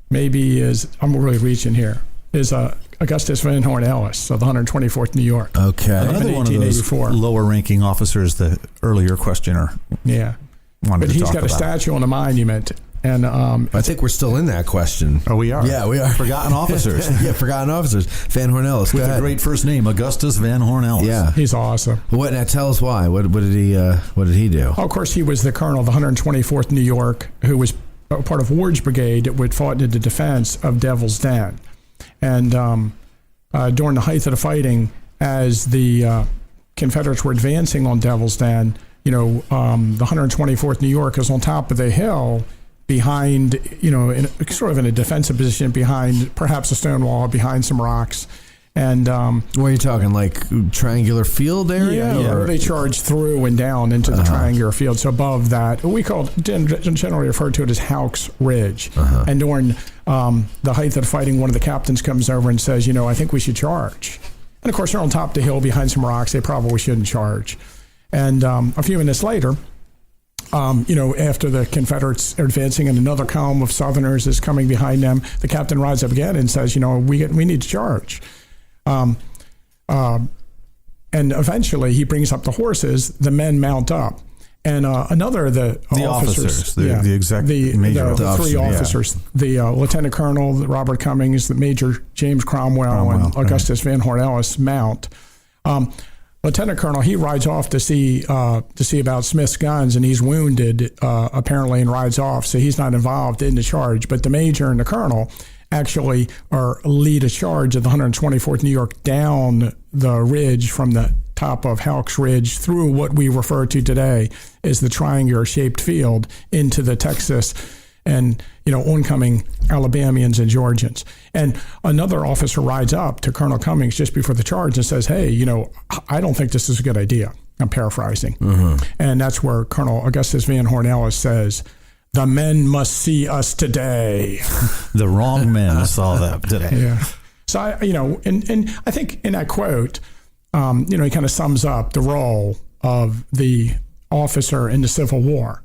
maybe I'm really reaching here, is Augustus Van Horn Ellis of the 124th New York. Okay. Another one of those lower-ranking officers the earlier questioner wanted to talk about. But he's got a statue on a monument. And I think we're still in that question. Oh, we are? Yeah, we are. Forgotten officers. Forgotten officers. Van Horn Ellis. With a great first name, Augustus Van Horn Ellis. Yeah. He's awesome. Now tell us why. What did he do? Oh, of course, he was the colonel of the 124th New York, who was part of Ward's brigade that would fought in the defense of Devil's Den. And during the height of the fighting, as the Confederates were advancing on Devil's Den, the 124th New York is on top of the hill behind, in a defensive position behind perhaps a stone wall, behind some rocks. And what are you talking, like triangular field area? Yeah, they charged through and down into the triangular field. So above that, we generally refer to it as Houck's Ridge. And during the height of the fighting, one of the captains comes over and says, I think we should charge. And of course, they're on top of the hill behind some rocks. They probably shouldn't charge. And a few minutes later, after the Confederates are advancing and another column of Southerners is coming behind them, the captain rides up again and says, we need to charge. And eventually he brings up the horses, the men mount up. And another of the officers, the three officers, the Lieutenant Colonel Robert Cummings, the Major James Cromwell, and Augustus Van Horn Ellis mount. Lieutenant Colonel, he rides off to see about Smith's guns, and he's wounded apparently, and rides off, so he's not involved in the charge. But the major and the colonel actually lead a charge of the 124th New York down the ridge from the top of Hawks Ridge through what we refer to today as the triangular-shaped field into the Texas and, oncoming Alabamians and Georgians. And another officer rides up to Colonel Cummings just before the charge and says, hey, I don't think this is a good idea. I'm paraphrasing. Mm-hmm. And that's where Colonel Augustus Van Hornellis says, the men must see us today. The wrong men saw them today. Yeah. So, and I think in that quote, he kind of sums up the role of the officer in the Civil War,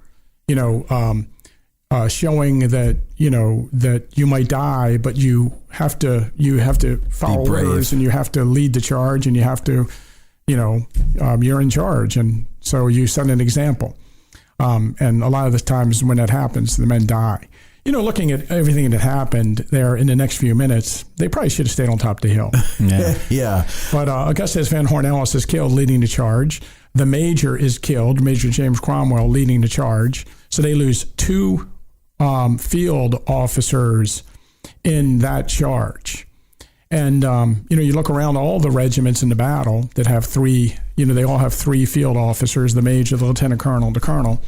showing that, that you might die, but you have to follow orders and you have to lead the charge and you have to, you're in charge. And so you set an example. And a lot of the times when that happens, the men die. Looking at everything that happened there in the next few minutes, they probably should have stayed on top of the hill. Yeah. But Augustus Van Hornellis is killed leading the charge. The major is killed, Major James Cromwell leading the charge. So they lose 2 field officers in that charge. And, you look around all the regiments in the battle that have 3, they all have 3 field officers, the major, the lieutenant colonel, the colonel.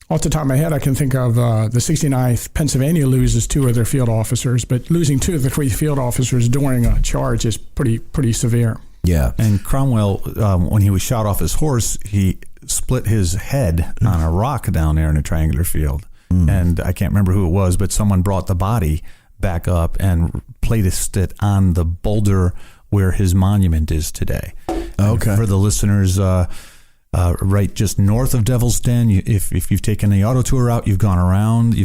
Off the top of my head, I can think of the 69th Pennsylvania loses 2 of their field officers, but losing 2 of the 3 field officers during a charge is pretty severe. Yeah. And Cromwell, when he was shot off his horse, he split his head on a rock down there in a triangular field. And I can't remember who it was, but someone brought the body back up and placed it on the boulder where his monument is today. Okay. And for the listeners, right just north of Devil's Den, if you've taken the auto tour route, you've gone around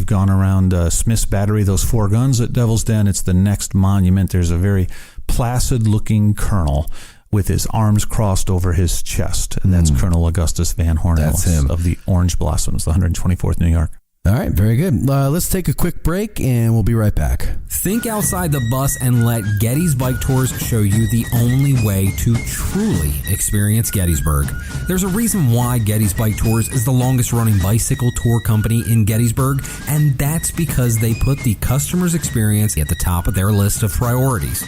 Smith's Battery, those 4 guns at Devil's Den. It's the next monument. There's a very placid-looking colonel with his arms crossed over his chest, and that's Colonel Augustus Van Hornellis of the Orange Blossoms, the 124th New York. All right, very good. Let's take a quick break, and we'll be right back. Think outside the bus and let Getty's Bike Tours show you the only way to truly experience Gettysburg. There's a reason why Getty's Bike Tours is the longest-running bicycle tour company in Gettysburg, and that's because they put the customer's experience at the top of their list of priorities.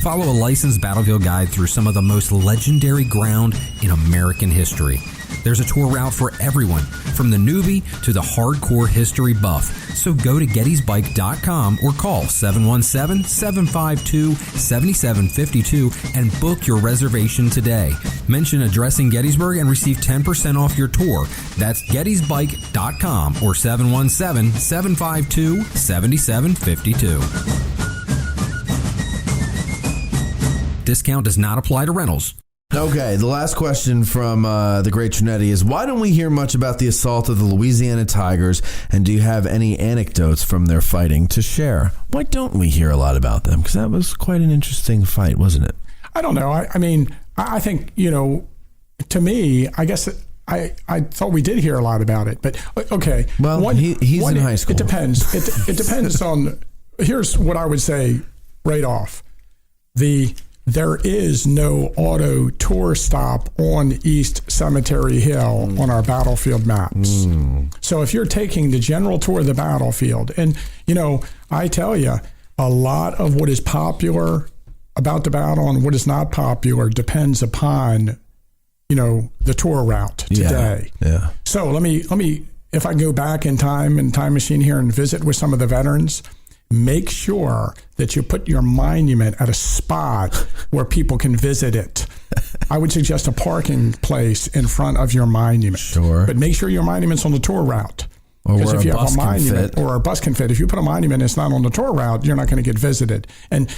Follow a licensed battlefield guide through some of the most legendary ground in American history. There's a tour route for everyone, from the newbie to the hardcore history buff. So go to gettysbike.com or call 717-752-7752 and book your reservation today. Mention addressing Gettysburg and receive 10% off your tour. That's gettysbike.com or 717-752-7752. Discount does not apply to rentals. Okay, the last question from the great Trinetti is, why don't we hear much about the assault of the Louisiana Tigers, and do you have any anecdotes from their fighting to share? Why don't we hear a lot about them? Because that was quite an interesting fight, wasn't it? I don't know. I mean, I think, to me, I guess I thought we did hear a lot about it. But, okay. Well, he's in high school. It depends. It depends on, here's what I would say right off. There is no auto tour stop on East Cemetery Hill on our battlefield maps. So if you're taking the general tour of the battlefield, and, I tell you, a lot of what is popular about the battle and what is not popular depends upon, the tour route today. Yeah. So let me, if I go back in time machine here and visit with some of the veterans, make sure that you put your monument at a spot where people can visit it. I would suggest a parking place in front of your monument. Sure. But make sure your monument's on the tour route. Because if you have a monument or a bus can fit, if you put a monument and it's not on the tour route, you're not going to get visited. And,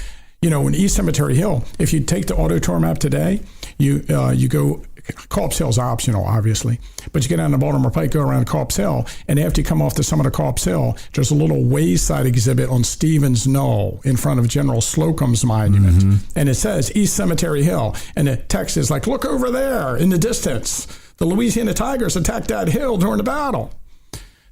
in East Cemetery Hill, if you take the auto tour map today, you go, Culp's Hill's optional, obviously, but you get down the Baltimore Pike, go around Culp's Hill, and after you come off the summit of Culp's Hill, there's a little wayside exhibit on Stevens Knoll in front of General Slocum's monument, and it says East Cemetery Hill, and the text is like, look over there in the distance, the Louisiana Tigers attacked that hill during the battle.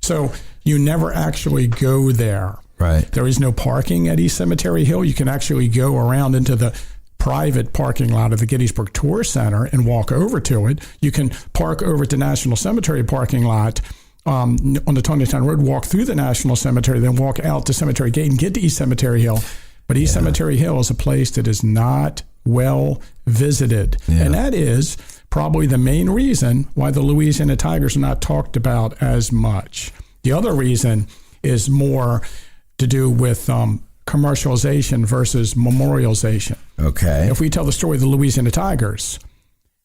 So you never actually go there. Right. There is no parking at East Cemetery Hill. You can actually go around into the private parking lot of the Gettysburg Tour Center and walk over to it. You can park over at the National Cemetery parking lot on the Tonytown Road, walk through the National Cemetery, then walk out to Cemetery Gate and get to East Cemetery Hill. But East Cemetery Hill is a place that is not well visited. Yeah. And that is probably the main reason why the Louisiana Tigers are not talked about as much. The other reason is more to do with commercialization versus memorialization. Okay. If we tell the story of the Louisiana Tigers,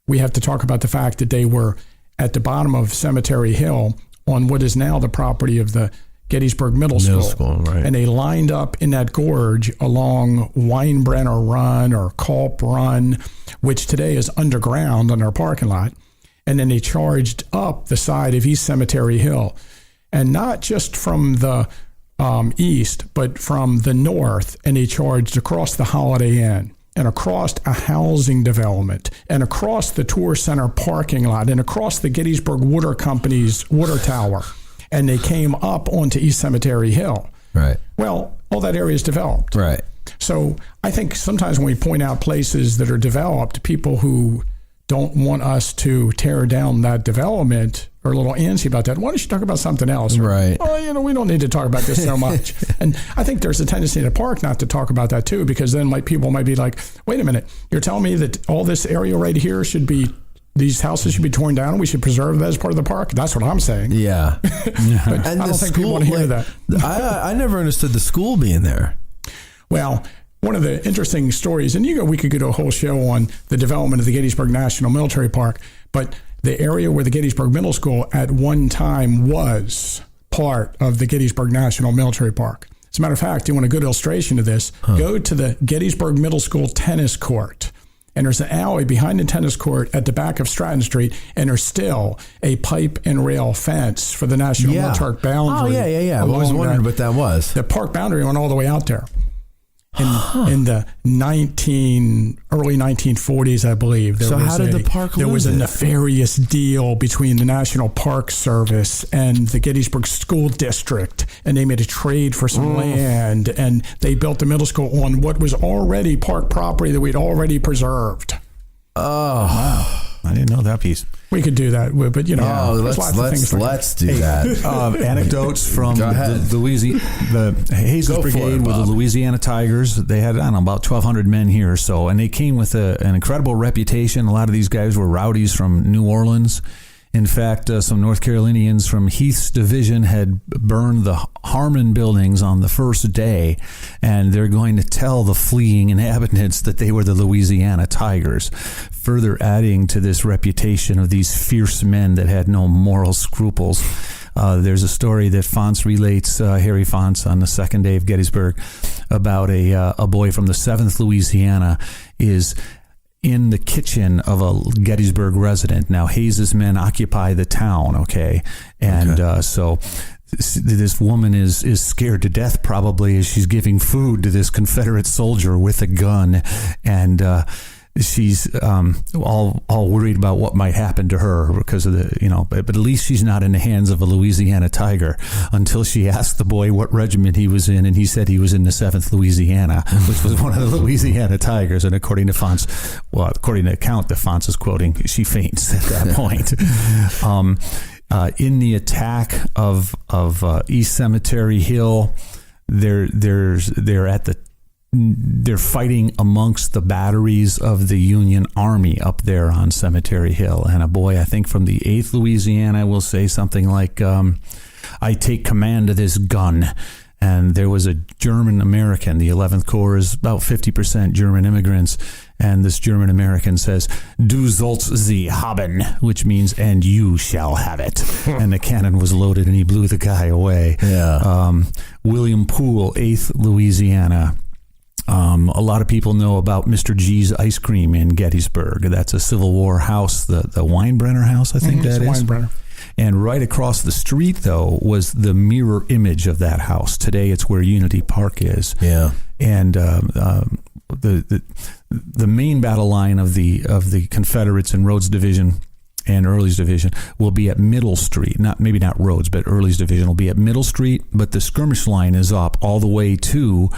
we have to talk about the fact that they were at the bottom of Cemetery Hill on what is now the property of the Gettysburg Middle School. Right. And they lined up in that gorge along Weinbrenner Run or Culp Run, which today is underground on our parking lot. And then they charged up the side of East Cemetery Hill. And not just from the east, but from the north. And they charged across the Holiday Inn and across a housing development and across the Tour Center parking lot and across the Gettysburg Water Company's water tower. And they came up onto East Cemetery Hill. Right. Well, all that area is developed. Right. So I think sometimes when we point out places that are developed, people who don't want us to tear down that development are a little antsy about that. Why don't you talk about something else? Right. Oh, we don't need to talk about this so much. And I think there's a tendency in the park not to talk about that too, because then people might be like, wait a minute, you're telling me that all this area right here these houses should be torn down and we should preserve that as part of the park? That's what I'm saying. Yeah. But And I don't think people want to hear that. I never understood the school being there. Well, one of the interesting stories, and we could do a whole show on the development of the Gettysburg National Military Park, but the area where the Gettysburg Middle School at one time was part of the Gettysburg National Military Park. As a matter of fact, you want a good illustration of this, go to the Gettysburg Middle School tennis court. And there's an alley behind the tennis court at the back of Stratton Street, and there's still a pipe and rail fence for the National Military boundary. Oh, yeah. I always wondered what that was. The park boundary went all the way out there. In the early 1940s, I believe. How did the park There was a nefarious deal between the National Park Service and the Gettysburg School District, and they made a trade for some land, and they built the middle school on what was already park property that we'd already preserved. Oh, wow. I didn't know that piece. We could do that, but let's do that. Anecdotes from the Hayes Brigade with the Louisiana Tigers. They had, about 1,200 men here or so, and they came with an incredible reputation. A lot of these guys were rowdies from New Orleans. In fact, some North Carolinians from Heath's division had burned the Harmon buildings on the first day, and they're going to tell the fleeing inhabitants that they were the Louisiana Tigers, further adding to this reputation of these fierce men that had no moral scruples. There's a story that Fonts relates, Harry Fonts, on the second day of Gettysburg, about a boy from the 7th Louisiana is in the kitchen of a Gettysburg resident. Now, Hayes's men occupy the town, okay? And so this woman is scared to death probably as she's giving food to this Confederate soldier with a gun. And she's all worried about what might happen to her because of but at least she's not in the hands of a Louisiana Tiger, until she asked the boy what regiment he was in, and he said he was in the 7th Louisiana, which was one of the Louisiana Tigers. And according to the account that Fonts is quoting, she faints at that point. In the attack of East Cemetery Hill, they're fighting amongst the batteries of the Union Army up there on Cemetery Hill. And a boy, I think from the 8th Louisiana, will say something like, I take command of this gun. And there was a German American. The 11th Corps is about 50% German immigrants. And this German American says, Du sollst sie haben, which means, and you shall have it. And the cannon was loaded and he blew the guy away. Yeah. William Poole, 8th Louisiana. A lot of people know about Mr. G's Ice Cream in Gettysburg. That's a Civil War house, the Weinbrenner house, I think that is. Weinbrenner. And right across the street, though, was the mirror image of that house. Today, it's where Unity Park is. Yeah. And the main battle line of the Confederates in Rhodes Division and Early's Division will be at Middle Street. Maybe not Rhodes, but Early's Division will be at Middle Street. But the skirmish line is up all the way to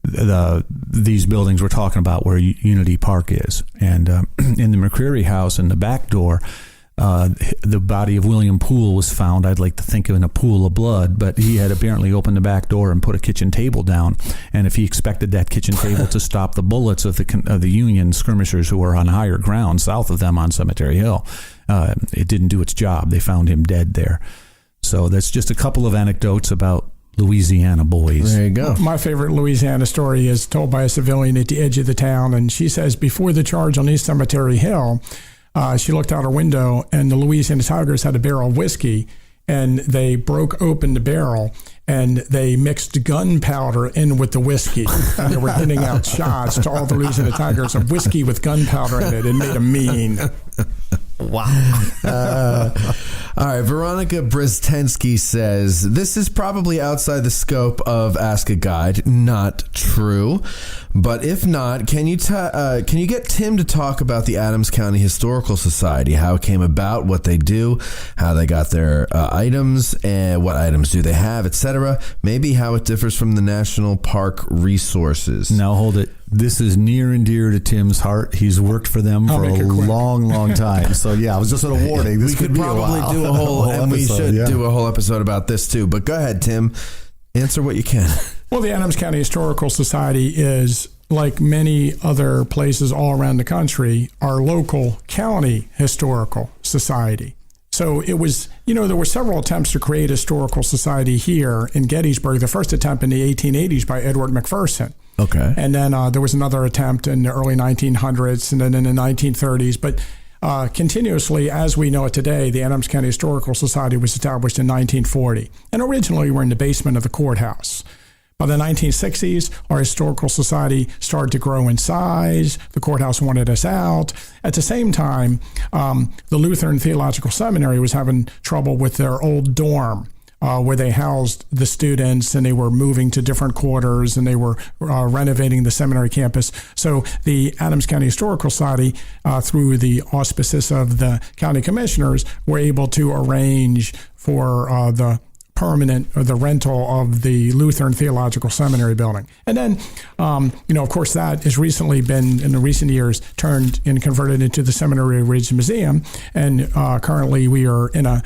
these buildings we're talking about where Unity Park is. And in the McCreary House, in the back door, the body of William Poole was found. I'd like to think of in a pool of blood, but he had apparently opened the back door and put a kitchen table down. And if he expected that kitchen table to stop the bullets of the Union skirmishers who were on higher ground south of them on Cemetery Hill, it didn't do its job. They found him dead there. So that's just a couple of anecdotes about Louisiana boys. There you go. My favorite Louisiana story is told by a civilian at the edge of the town, and she says before the charge on East Cemetery Hill, she looked out her window, and the Louisiana Tigers had a barrel of whiskey, and they broke open the barrel, and they mixed gunpowder in with the whiskey, and they were handing out shots to all the Louisiana Tigers of whiskey with gunpowder in it, and made them mean. Wow. All right, Veronica Bristensky says, this is probably outside the scope of Ask a Guide. Not true. But if not, can you get Tim to talk about the Adams County Historical Society, how it came about, what they do, how they got their items, and what items do they have, etc. Maybe how it differs from the National Park resources. Now, hold it. This is near and dear to Tim's heart. He's worked for them for a long time. So, yeah, I was just sort of warning. This could probably do a whole and we should do a whole episode about this, too. But go ahead, Tim. Answer what you can. Well, the Adams County Historical Society is, like many other places all around the country, our local county historical society. So it was, there were several attempts to create a historical society here in Gettysburg. The first attempt in the 1880s by Edward McPherson. Okay. And then there was another attempt in the early 1900s and then in the 1930s. But continuously, as we know it today, the Adams County Historical Society was established in 1940. And originally, we were in the basement of the courthouse. By the 1960s, our historical society started to grow in size. The courthouse wanted us out. At the same time, the Lutheran Theological Seminary was having trouble with their old dorm, where they housed the students, and they were moving to different quarters, and they were renovating the seminary campus. So the Adams County Historical Society, through the auspices of the county commissioners, were able to arrange for the permanent or the rental of the Lutheran Theological Seminary building. And then, of course, that has recently been, in the recent years, turned and converted into the Seminary Ridge Museum. And currently we are in a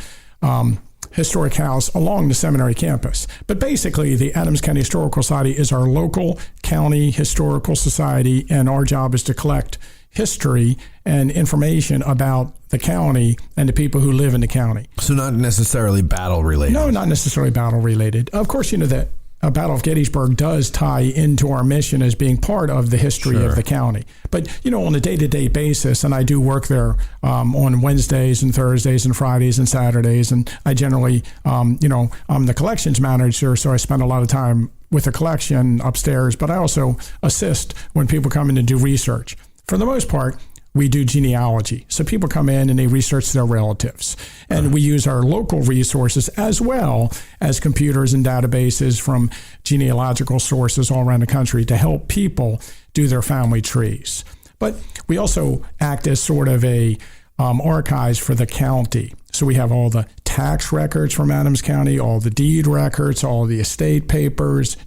historic house along the seminary campus. But basically, the Adams County Historical Society is our local county historical society, and our job is to collect history and information about the county and the people who live in the county. So not necessarily battle related. No, not necessarily battle related. Of course, that a Battle of Gettysburg does tie into our mission as being part of the history of the county. But, on a day-to-day basis, and I do work there on Wednesdays and Thursdays and Fridays and Saturdays, and I generally, I'm the collections manager, so I spend a lot of time with the collection upstairs, but I also assist when people come in to do research. For the most part, we do genealogy. So people come in and they research their relatives. And we use our local resources as well as computers and databases from genealogical sources all around the country to help people do their family trees. But we also act as sort of a archives for the county. So we have all the tax records from Adams County, all the deed records, all the estate papers,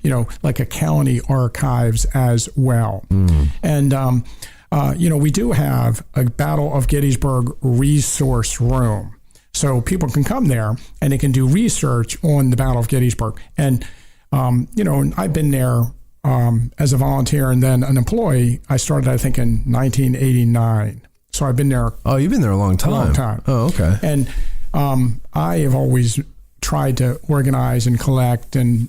like a county archives as well. And we do have a Battle of Gettysburg resource room. So people can come there and they can do research on the Battle of Gettysburg. And, I've been there as a volunteer and then an employee. I started, I think, in 1989. So I've been there. Oh, you've been there a long time. A long time. Oh, okay. And I have always tried to organize and collect and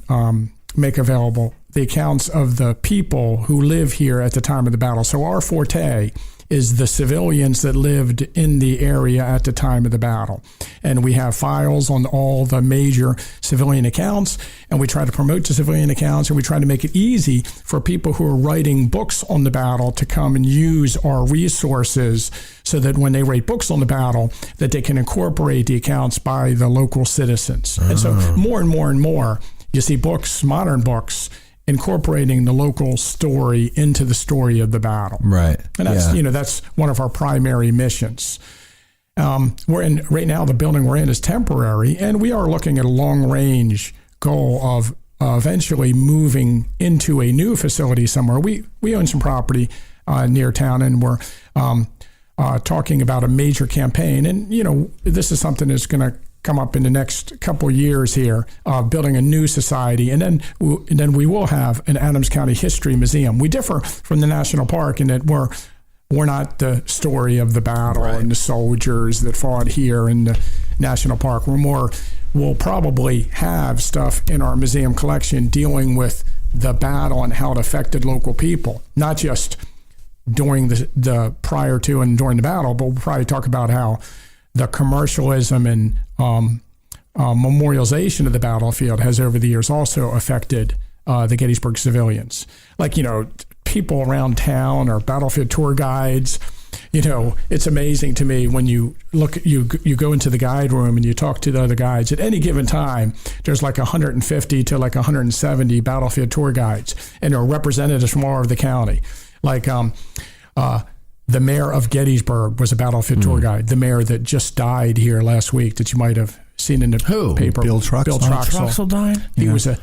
make available the accounts of the people who live here at the time of the battle. So our forte is the civilians that lived in the area at the time of the battle. And we have files on all the major civilian accounts, and we try to promote the civilian accounts, and we try to make it easy for people who are writing books on the battle to come and use our resources so that when they write books on the battle, that they can incorporate the accounts by the local citizens. And so more and more and more, you see books, modern books, incorporating the local story into the story of the battle. Right. And that's, that's one of our primary missions. We're in right now, the building we're in is temporary, and we are looking at a long range goal of eventually moving into a new facility somewhere. We own some property near town, and we're talking about a major campaign. And, this is something that's going to come up in the next couple of years here, building a new society. And then we will have an Adams County History Museum. We differ from the National Park in that we're not the story of the battle and the soldiers that fought here in the National Park. We'll probably have stuff in our museum collection dealing with the battle and how it affected local people, not just during the prior to and during the battle, but we'll probably talk about how the commercialism and memorialization of the battlefield has over the years also affected the Gettysburg civilians. Like, people around town or battlefield tour guides. It's amazing to me when you go into the guide room and you talk to the other guides. At any given time, there's like 150 to like 170 battlefield tour guides, and they're representatives from all over the county. Like the mayor of Gettysburg was a battlefield tour guide. The mayor that just died here last week that you might have seen in the paper. Bill Troxel. Bill Troxel died? He was a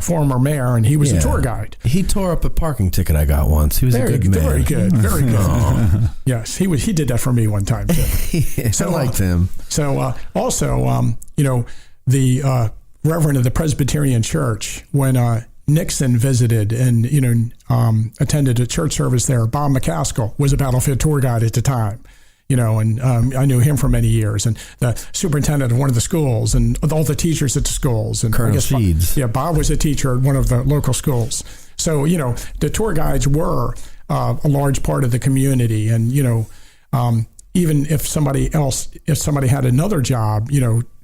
former mayor, and he was a tour guide. He tore up a parking ticket I got once. He was a good man. Very good. Very good. Yes, he did that for me one time, too. I liked him. So also, the Reverend of the Presbyterian Church, when Nixon visited and, attended a church service there, Bob McCaskill was a battlefield tour guide at the time. And I knew him for many years, and the superintendent of one of the schools, and all the teachers at the schools. And Colonel Sheeds. Bob was a teacher at one of the local schools. So, the tour guides were a large part of the community. And, even if somebody had another job,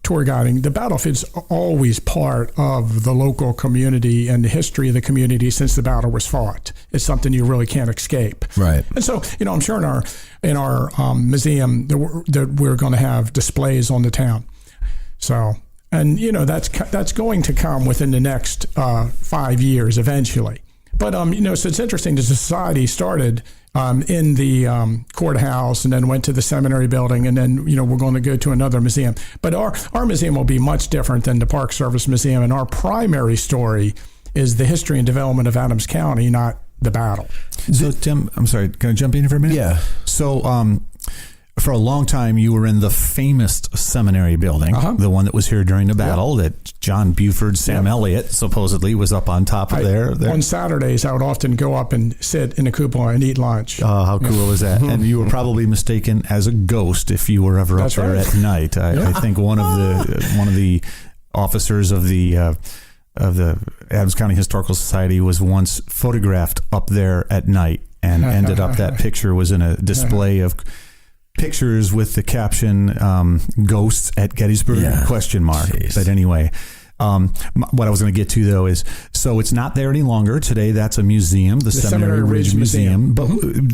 tour guiding, the battlefield's always part of the local community and the history of the community since the battle was fought. It's something you really can't escape. Right. And so, I'm sure in our museum that we're going to have displays on the town. So, and that's going to come within the next 5 years eventually. But so it's interesting. The society started in the courthouse, and then went to the seminary building, and then we're going to go to another museum. But our museum will be much different than the Park Service Museum, and our primary story is the history and development of Adams County, not the battle. So Tim, I'm sorry, can I jump in for a minute? Yeah. So for a long time, you were in the famous seminary building, the one that was here during the battle that John Buford, Sam Elliott supposedly was up on top of there. On Saturdays, I would often go up and sit in the cupola and eat lunch. How cool is that? And you were probably mistaken as a ghost if you were ever up there at night. I think one of the officers of the Adams County Historical Society was once photographed up there at night, and ended up that picture was in a display of pictures with the caption "Ghosts at Gettysburg?" ? Jeez. But anyway, what I was going to get to though is, so it's not there any longer today. That's a museum, the Seminary Ridge Museum. But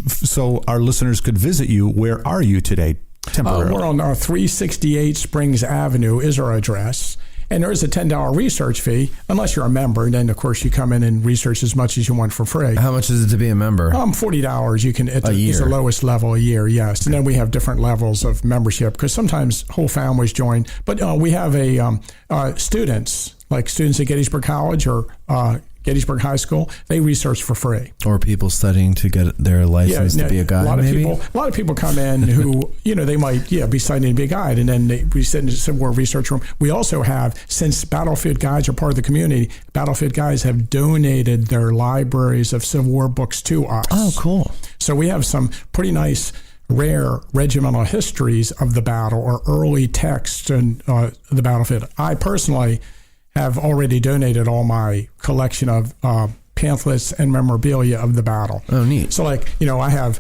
so our listeners could visit you. Where are you today? Temporarily, we're on 368 Springs Avenue is our address. And there is a $10 research fee, unless you're a member. And then, of course, you come in and research as much as you want for free. How much is it to be a member? $40. You can it's the lowest level a year, yes. And then we have different levels of membership, because sometimes whole families join. But we have students, like students at Gettysburg College or Gettysburg High School, they research for free. Or people studying to get their license to be a guide, a lot of people come in who, they might be studying to be a guide, and then we sit in a Civil War research room. We also have, since battlefield guides are part of the community, battlefield guides have donated their libraries of Civil War books to us. Oh, cool. So we have some pretty nice, rare regimental histories of the battle, or early texts in the battlefield. I personally have already donated all my collection of pamphlets and memorabilia of the battle. Oh, neat. So, I have,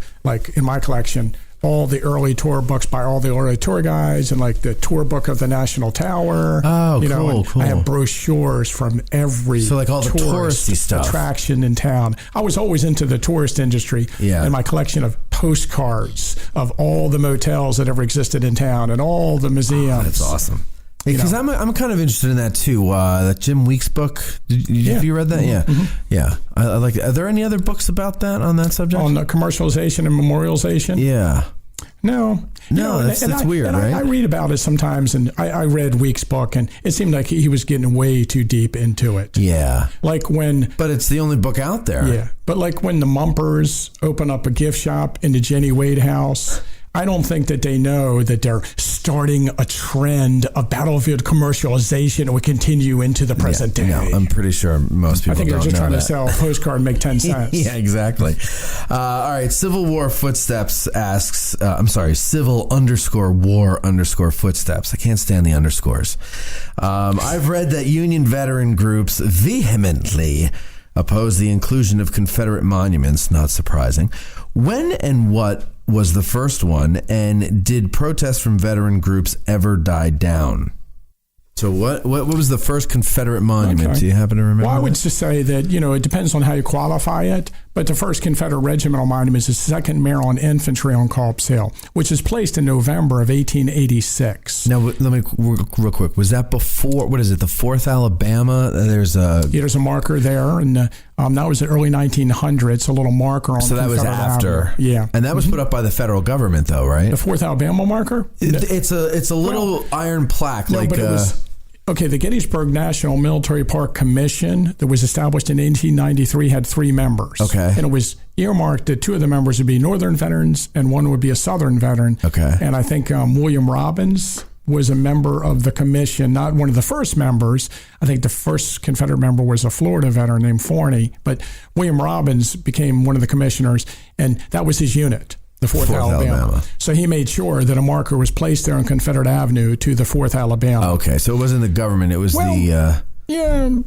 in my collection, all the early tour books by all the early tour guides, and, the tour book of the National Tower. Oh, cool. I have brochures from every all the touristy stuff attraction in town. I was always into the tourist industry. Yeah. And my collection of postcards of all the motels that ever existed in town and all the museums. Oh, that's awesome. Because I'm kind of interested in that too. That Jim Weeks book. Have you read that? Yeah. I like it. Are there any other books about that on that subject? On commercialization and memorialization? Yeah. No, that's weird, right? I read about it sometimes, and I read Week's book, and it seemed like he was getting way too deep into it. Yeah. Like when... But it's the only book out there. Yeah. But like when the Mumpers open up a gift shop in the Jenny Wade house... I don't think that they know that they're starting a trend of battlefield commercialization that will continue into the present day. No, I'm pretty sure most people I think they're don't just know trying that. to sell a postcard and make 10 cents. Yeah, exactly. All right, Civil War Footsteps asks, Civil_War_ Footsteps. I can't stand the underscores. I've read that Union veteran groups vehemently oppose the inclusion of Confederate monuments, not surprising. When and what was the first one, and did protests from veteran groups ever die down? So what was the first Confederate monument? Okay. Do you happen to remember? Well, I would just say that, it depends on how you qualify it, but the first Confederate regimental monument is the 2nd Maryland Infantry on Culp's Hill, which was placed in November of 1886. Now, let me, real quick, was that before, what is it, the 4th Alabama? There's a marker there, and that was the early 1900s, a little marker on So that was Confederate after. Avenue. Yeah. And that was put up by the federal government, though, right? The 4th Alabama marker? It's a little iron plaque. No, but it was... Okay, the Gettysburg National Military Park Commission that was established in 1893 had 3 members. Okay. And it was earmarked that 2 of the members would be Northern veterans and 1 would be a Southern veteran. Okay. And I think William Robbins was a member of the commission, not one of the first members. I think the first Confederate member was a Florida veteran named Forney, but William Robbins became one of the commissioners, and that was his unit. The 4th Alabama. So he made sure that a marker was placed there on Confederate Avenue to the 4th Alabama. Okay, so it wasn't the government, it was yeah,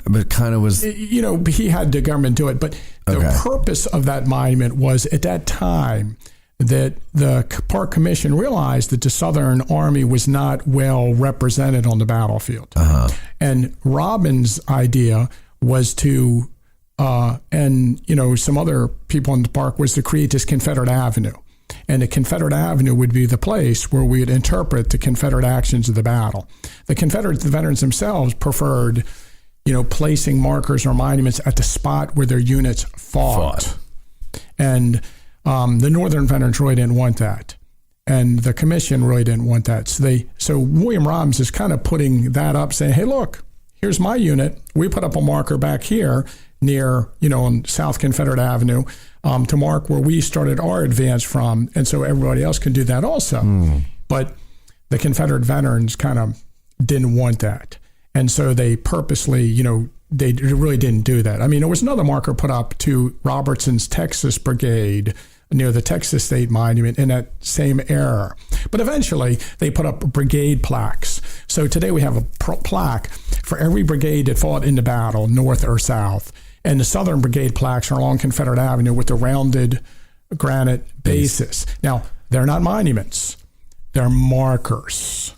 but it kind of was... he had the government do it, but the purpose of that monument was at that time that the Park Commission realized that the Southern Army was not well represented on the battlefield. And Robbins' idea was to, and some other people in the park, was to create this Confederate Avenue. And the Confederate Avenue would be the place where we would interpret the Confederate actions of the battle. The Confederate veterans themselves preferred, placing markers or monuments at the spot where their units fought. And the Northern veterans really didn't want that. And the commission really didn't want that. So William Robbins is kind of putting that up, saying, hey, look, here's my unit. We put up a marker back here near, on South Confederate Avenue, to mark where we started our advance from, and so everybody else can do that also. But the Confederate veterans kind of didn't want that, and so they purposely, they really didn't do that. I mean, there was another marker put up to Robertson's Texas Brigade near the Texas State Monument in that same era. But eventually, they put up brigade plaques. So today we have a plaque for every brigade that fought in the battle, north or south. And the Southern Brigade plaques are along Confederate Avenue with the rounded granite bases. Now, they're not monuments. They're markers.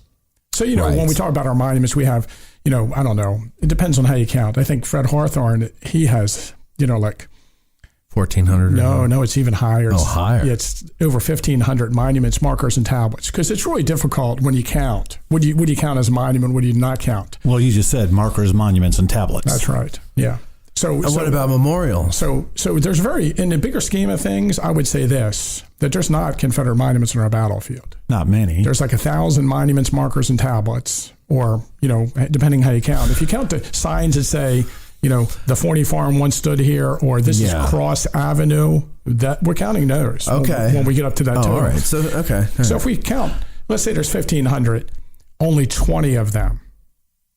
So, when we talk about our monuments, we have, I don't know. It depends on how you count. I think Fred Hawthorne, he has, like... 1,400? No, it's even higher. Oh, higher. Yeah, it's over 1,500 monuments, markers, and tablets. Because it's really difficult when you count. What do you count as a monument? What do you not count? Well, you just said markers, monuments, and tablets. That's right. Yeah. So what about memorials? So there's in the bigger scheme of things, I would say this, that there's not Confederate monuments on our battlefield. Not many. There's like 1,000 monuments, markers, and tablets, or, depending how you count. If you count the signs that say, the Forney Farm once stood here, or this is Cross Avenue, that we're counting those. Okay. When we get up to that total. All right. So, okay. So if we count, let's say there's 1,500, only 20 of them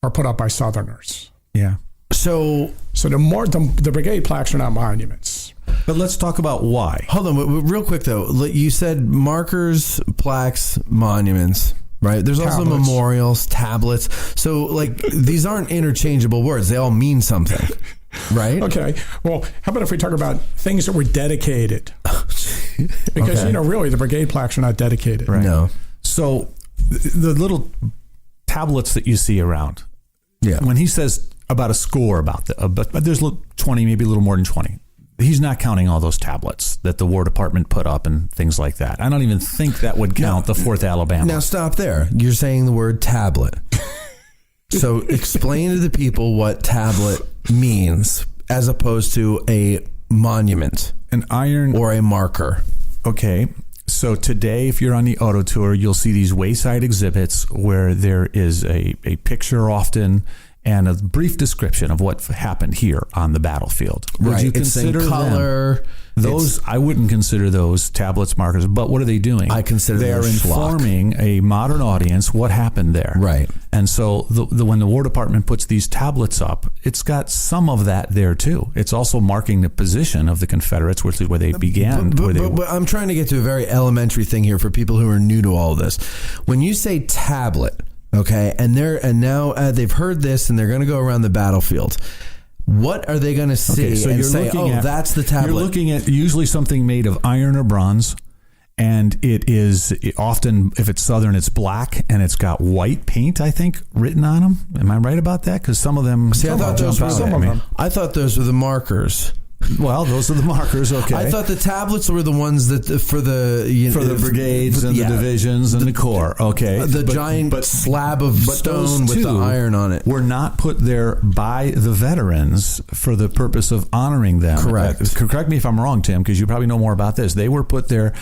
are put up by Southerners. Yeah. So the brigade plaques are not monuments. But let's talk about why. Hold on, real quick though. You said markers, plaques, monuments, right? There's also memorials, tablets. So these aren't interchangeable words. They all mean something, right? Okay. Well, how about if we talk about things that were dedicated? Because really the brigade plaques are not dedicated. Right. No. So the little tablets that you see around. Yeah. When he says about a score but there's 20, maybe a little more than 20. He's not counting all those tablets that the War Department put up and things like that. I don't even think that would count the 4th Alabama. Now stop there. You're saying the word tablet. So explain to the people what tablet means as opposed to a monument, an iron or a marker. Okay. So today, if you're on the auto tour, you'll see these wayside exhibits where there is a picture often and a brief description of what happened here on the battlefield. Would you consider it's in color? Them? Those I wouldn't consider those tablets, markers. But what are they doing? I consider they are informing a modern audience what happened there. Right. And so when the War Department puts these tablets up, it's got some of that there too. It's also marking the position of the Confederates, which is where they began. But I'm trying to get to a very elementary thing here for people who are new to all this. When you say tablet. Okay, and now they've heard this, and they're going to go around the battlefield. What are they going to see so and you're say, looking at, that's the tablet? You're looking at usually something made of iron or bronze, and it is often, if it's Southern, it's black, and it's got white paint, I think, written on them. Am I right about that? Because some of them... See, I thought those were some of them. I thought those were the markers. Well, those are the markers. Okay, I thought the tablets were the ones that for the brigades and the divisions and the corps. Okay, the giant slab of stone with the iron on it were not put there by the veterans for the purpose of honoring them. Correct. Correct me if I'm wrong, Tim, because you probably know more about this. They were put there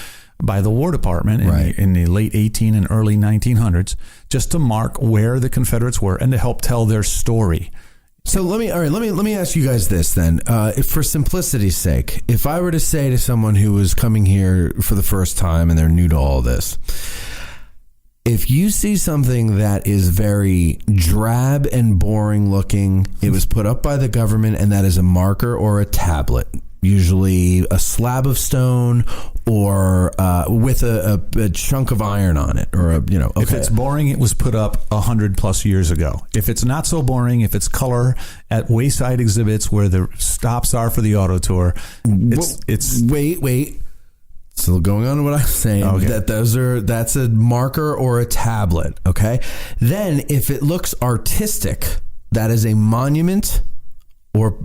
by the War Department in the late 18 and early 1900s just to mark where the Confederates were and to help tell their story. So let me ask you guys this then. If for simplicity's sake, if I were to say to someone who was coming here for the first time and they're new to all this, if you see something that is very drab and boring looking, it was put up by the government, and that is a marker or a tablet, usually a slab of stone or with a chunk of iron on it, or If it's boring, it was put up 100+ years ago. If it's not so boring, if it's color at wayside exhibits where the stops are for the auto tour, it's wait. Still going on to what I'm saying, that's a marker or a tablet. Okay, then if it looks artistic, that is a monument, or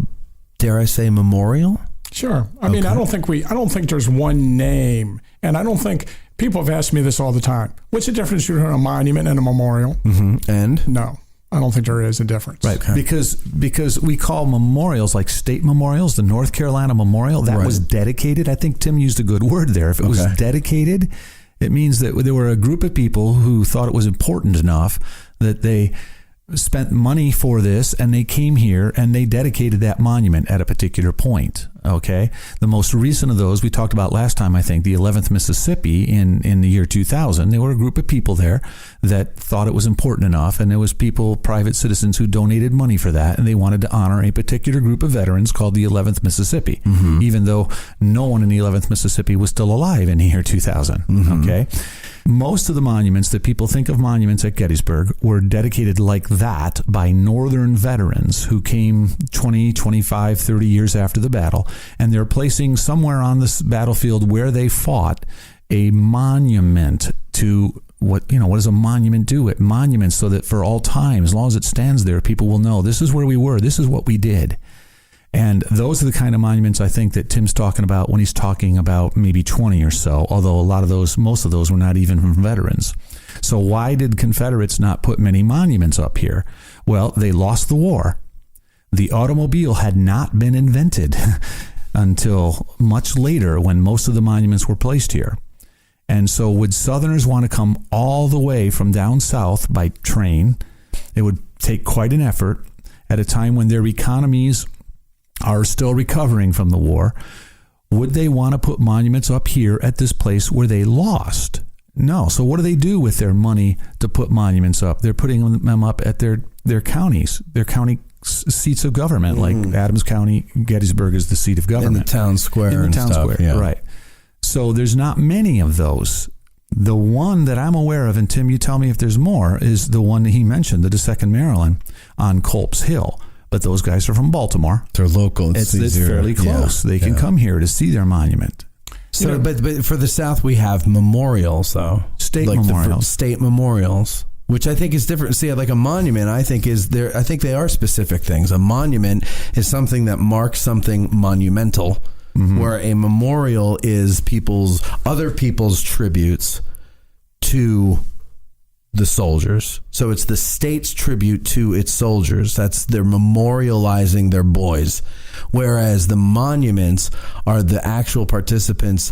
dare I say memorial? Sure. I mean, I don't think there's one name, and I don't think people have asked me this all the time. What's the difference between a monument and a memorial? Mm-hmm. And no, I don't think there is a difference. Right, okay. Because we call memorials like state memorials. The North Carolina Memorial that was dedicated. I think Tim used a good word there. If it was dedicated, it means that there were a group of people who thought it was important enough that they spent money for this, and they came here and they dedicated that monument at a particular point. Okay, the most recent of those we talked about last time, I think, the 11th Mississippi in the year 2000. There were a group of people there that thought it was important enough, and there was people, private citizens, who donated money for that, and they wanted to honor a particular group of veterans called the 11th Mississippi, even though no one in the 11th Mississippi was still alive in the year 2000. Okay. Most of the monuments that people think of monuments at Gettysburg were dedicated like that by Northern veterans who came 20, 25, 30 years after the battle, and they're placing somewhere on this battlefield where they fought a monument to what does a monument do? It monuments so that for all time, as long as it stands there, people will know this is where we were, this is what we did. And those are the kind of monuments I think that Tim's talking about when he's talking about maybe 20 or so, although most of those were not even from veterans. So why did Confederates not put many monuments up here? Well, they lost the war. The automobile had not been invented until much later when most of the monuments were placed here. And so would Southerners want to come all the way from down south by train? It would take quite an effort at a time when their economies are still recovering from the war. Would they want to put monuments up here at this place where they lost? No. So what do they do with their money to put monuments up? They're putting them up at their counties, their county seats of government, like Adams County. Gettysburg is the seat of government. In the town square. In the town square, yeah. Right. So there's not many of those. The one that I'm aware of, and Tim, you tell me if there's more, is the one that he mentioned, the 2nd Maryland on Culp's Hill. But those guys are from Baltimore. They're local. It's fairly close. They can come here to see their monument. So, but for the South, we have memorials, though. State memorials. State memorials, which I think is different. See, like a monument, I think they are specific things. A monument is something that marks something monumental, where a memorial is other people's tributes to the soldiers. So it's the state's tribute to its soldiers. They're memorializing their boys. Whereas the monuments are the actual participants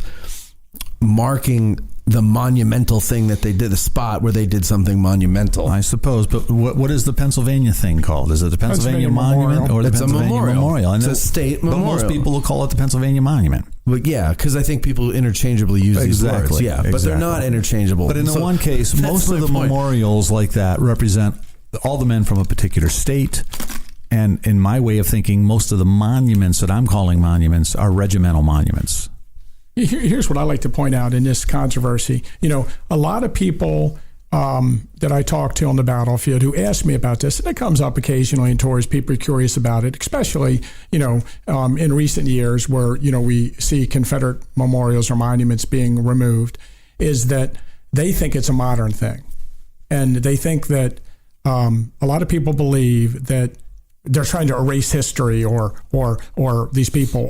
marking the monumental thing that they did, the spot where they did something monumental. I suppose, but what is the Pennsylvania thing called? Is it the Pennsylvania Monument or the It's Pennsylvania a memorial. And it's a state memorial. But most people will call it the Pennsylvania Monument. Well, yeah, because I think people interchangeably use these words. Yeah, but they're not interchangeable. But in the one case, most of the memorials like that represent all the men from a particular state. And in my way of thinking, most of the monuments that I'm calling monuments are regimental monuments. Here's what I like to point out in this controversy. A lot of people that I talk to on the battlefield who ask me about this, and it comes up occasionally in tours, people are curious about it, especially, in recent years where, we see Confederate memorials or monuments being removed, is that they think it's a modern thing. And they think that a lot of people believe that they're trying to erase history or these people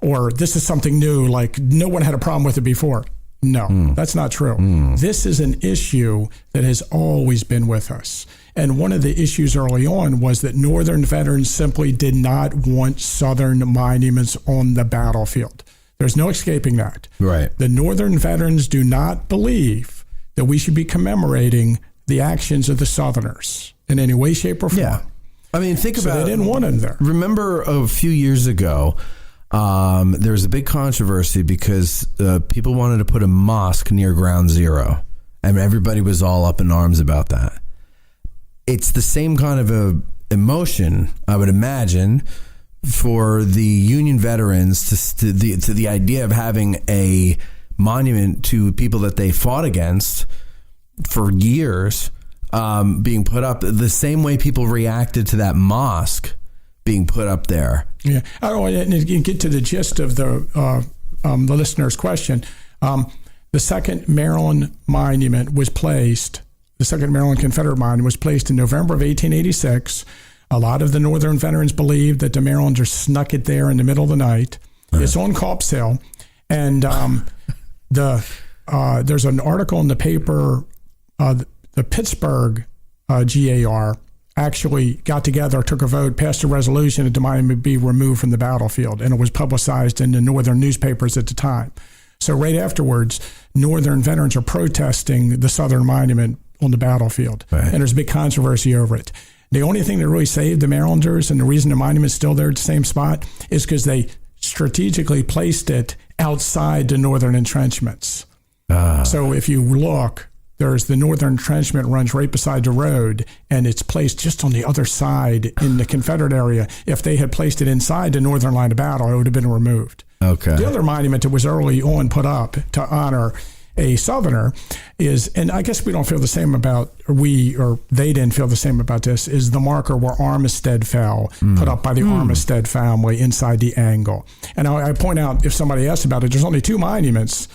or this is something new, like no one had a problem with it before. No, that's not true. This is an issue that has always been with us. And one of the issues early on was that Northern veterans simply did not want Southern monuments on the battlefield. There's no escaping that. Right. The Northern veterans do not believe that we should be commemorating the actions of the Southerners in any way, shape, or form. Yeah. I mean, think about it. They didn't want him there. Remember a few years ago, there was a big controversy because people wanted to put a mosque near Ground Zero, and everybody was all up in arms about that. It's the same kind of a emotion, I would imagine, for the Union veterans to the idea of having a monument to people that they fought against for years. Being put up the same way people reacted to that mosque being put up there. Yeah. And get to the gist of the listener's question. The second Maryland monument was placed, the second Maryland Confederate monument was placed in November of 1886. A lot of the Northern veterans believed that the Marylanders snuck it there in the middle of the night. It's on Culp's Hill. And there's an article in the paper, the Pittsburgh GAR actually got together, took a vote, passed a resolution that the monument be removed from the battlefield, and it was publicized in the Northern newspapers at the time. So right afterwards, Northern veterans are protesting the Southern monument on the battlefield, and there's a big controversy over it. The only thing that really saved the Marylanders, and the reason the monument's still there at the same spot, is because they strategically placed it outside the Northern entrenchments. So if you look, there's the Northern entrenchment runs right beside the road, and it's placed just on the other side in the Confederate area. If they had placed it inside the Northern line of battle, it would have been removed. Okay. The other monument that was early on put up to honor a Southerner is, and I guess we don't feel the same about, or they didn't feel the same about this, is the marker where Armistead fell, put up by the Armistead family inside the angle. And I point out, if somebody asks about it, there's only two monuments.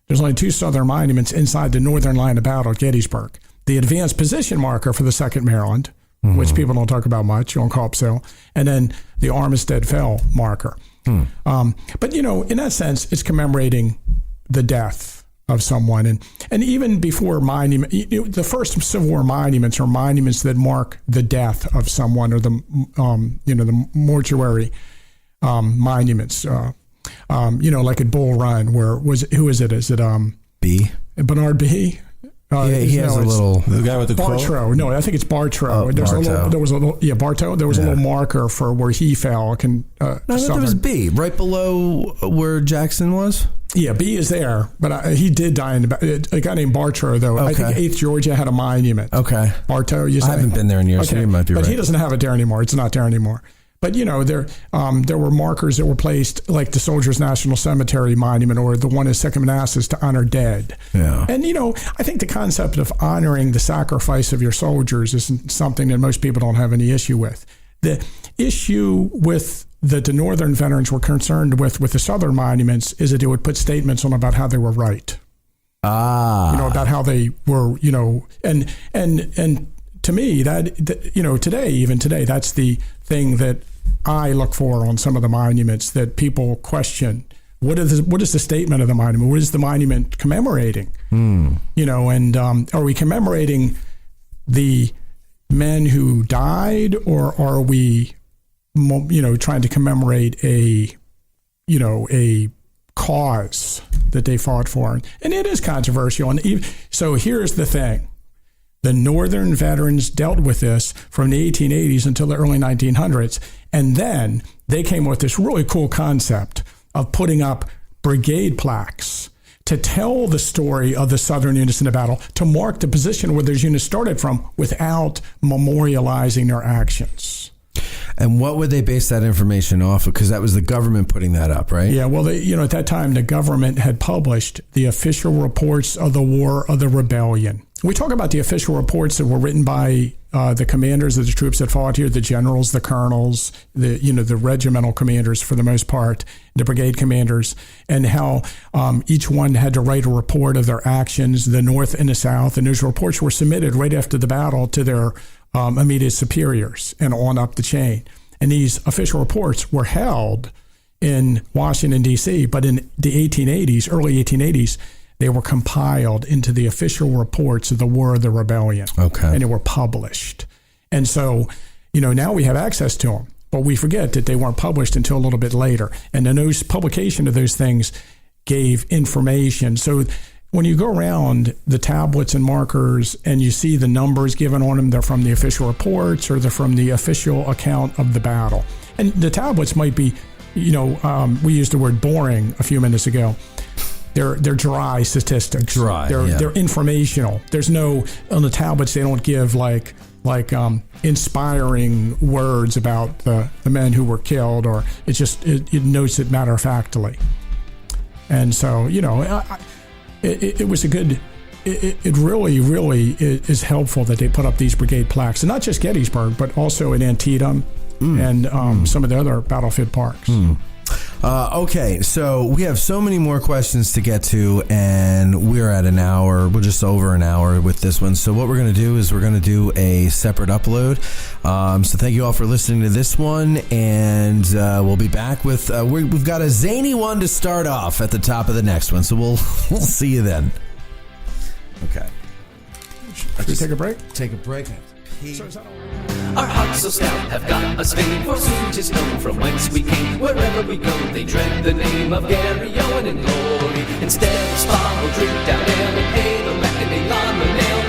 There's only two Southern monuments inside the Northern line of battle at Gettysburg. The advanced position marker for the 2nd Maryland, which people don't talk about much on Culp's Hill, and then the Armistead Fell marker. But, in that sense, it's commemorating the death of someone. And even before monument, the first Civil War monuments are monuments that mark the death of someone, or the mortuary monuments. Like at Bull Run, who is it? Is it B? Bernard B? He has the guy with the Bartow. quote? No, I think it's Bartow. Bartow. There was a little marker for where he fell. No, there was B right below where Jackson was. Yeah, B is there, but he did die in a guy named Bartow, though. Okay. I think 8th Georgia had a monument. Okay. Bartow, you say? I haven't been there in years, so you might be right. But he doesn't have it there anymore. It's not there anymore. But, there were markers that were placed, like the Soldiers National Cemetery monument, or the one at Second Manassas, to honor dead. Yeah. And, I think the concept of honoring the sacrifice of your soldiers is something that most people don't have any issue with. The issue with that the Northern veterans were concerned with the Southern monuments is that they would put statements on about how they were right. About how they were, and to me, today, that's the thing that I look for on some of the monuments that people question. What is the statement of the monument? What is the monument commemorating? And are we commemorating the men who died, or are we, trying to commemorate a cause that they fought for. And it is controversial. And so here's the thing. The Northern veterans dealt with this from the 1880s until the early 1900s. And then they came with this really cool concept of putting up brigade plaques to tell the story of the Southern units in the battle, to mark the position where those units started from without memorializing their actions. And what would they base that information off of? Because that was the government putting that up, right? Yeah, well, at that time, the government had published the official reports of the War of the Rebellion. We talk about the official reports that were written by the commanders of the troops that fought here, the generals, the colonels, the regimental commanders for the most part, the brigade commanders, and how each one had to write a report of their actions, the North and the South, and those reports were submitted right after the battle to their immediate superiors and on up the chain. And these official reports were held in Washington, D.C., but in the 1880s, early 1880s, they were compiled into the official reports of the War of the Rebellion. Okay. And they were published. And so, now we have access to them, but we forget that they weren't published until a little bit later. And then those publication of those things gave information. So when you go around the tablets and markers and you see the numbers given on them, they're from the official reports or they're from the official account of the battle. And the tablets might be, we used the word boring a few minutes ago. They're dry statistics. They're informational. There's no, on the tablets, they don't give like inspiring words about the men who were killed, or it notes it matter-of-factly. And so, it was a good, it really, really is helpful that they put up these brigade plaques, and not just Gettysburg, but also in Antietam and some of the other battlefield parks. Okay, so we have so many more questions to get to, and we're at an hour. We're just over an hour with this one. So what we're going to do is we're going to do a separate upload. So thank you all for listening to this one, and we'll be back with we've got a zany one to start off at the top of the next one. So we'll see you then. Okay. Should we take a break? Take a break. So is that all? Our hearts so stout have got us fame, for soon 'tis known from whence we came. Wherever we go, they dread the name of Gary Owen in glory. Instead of spa, we'll drink down ale and pay the reckoning on the nail.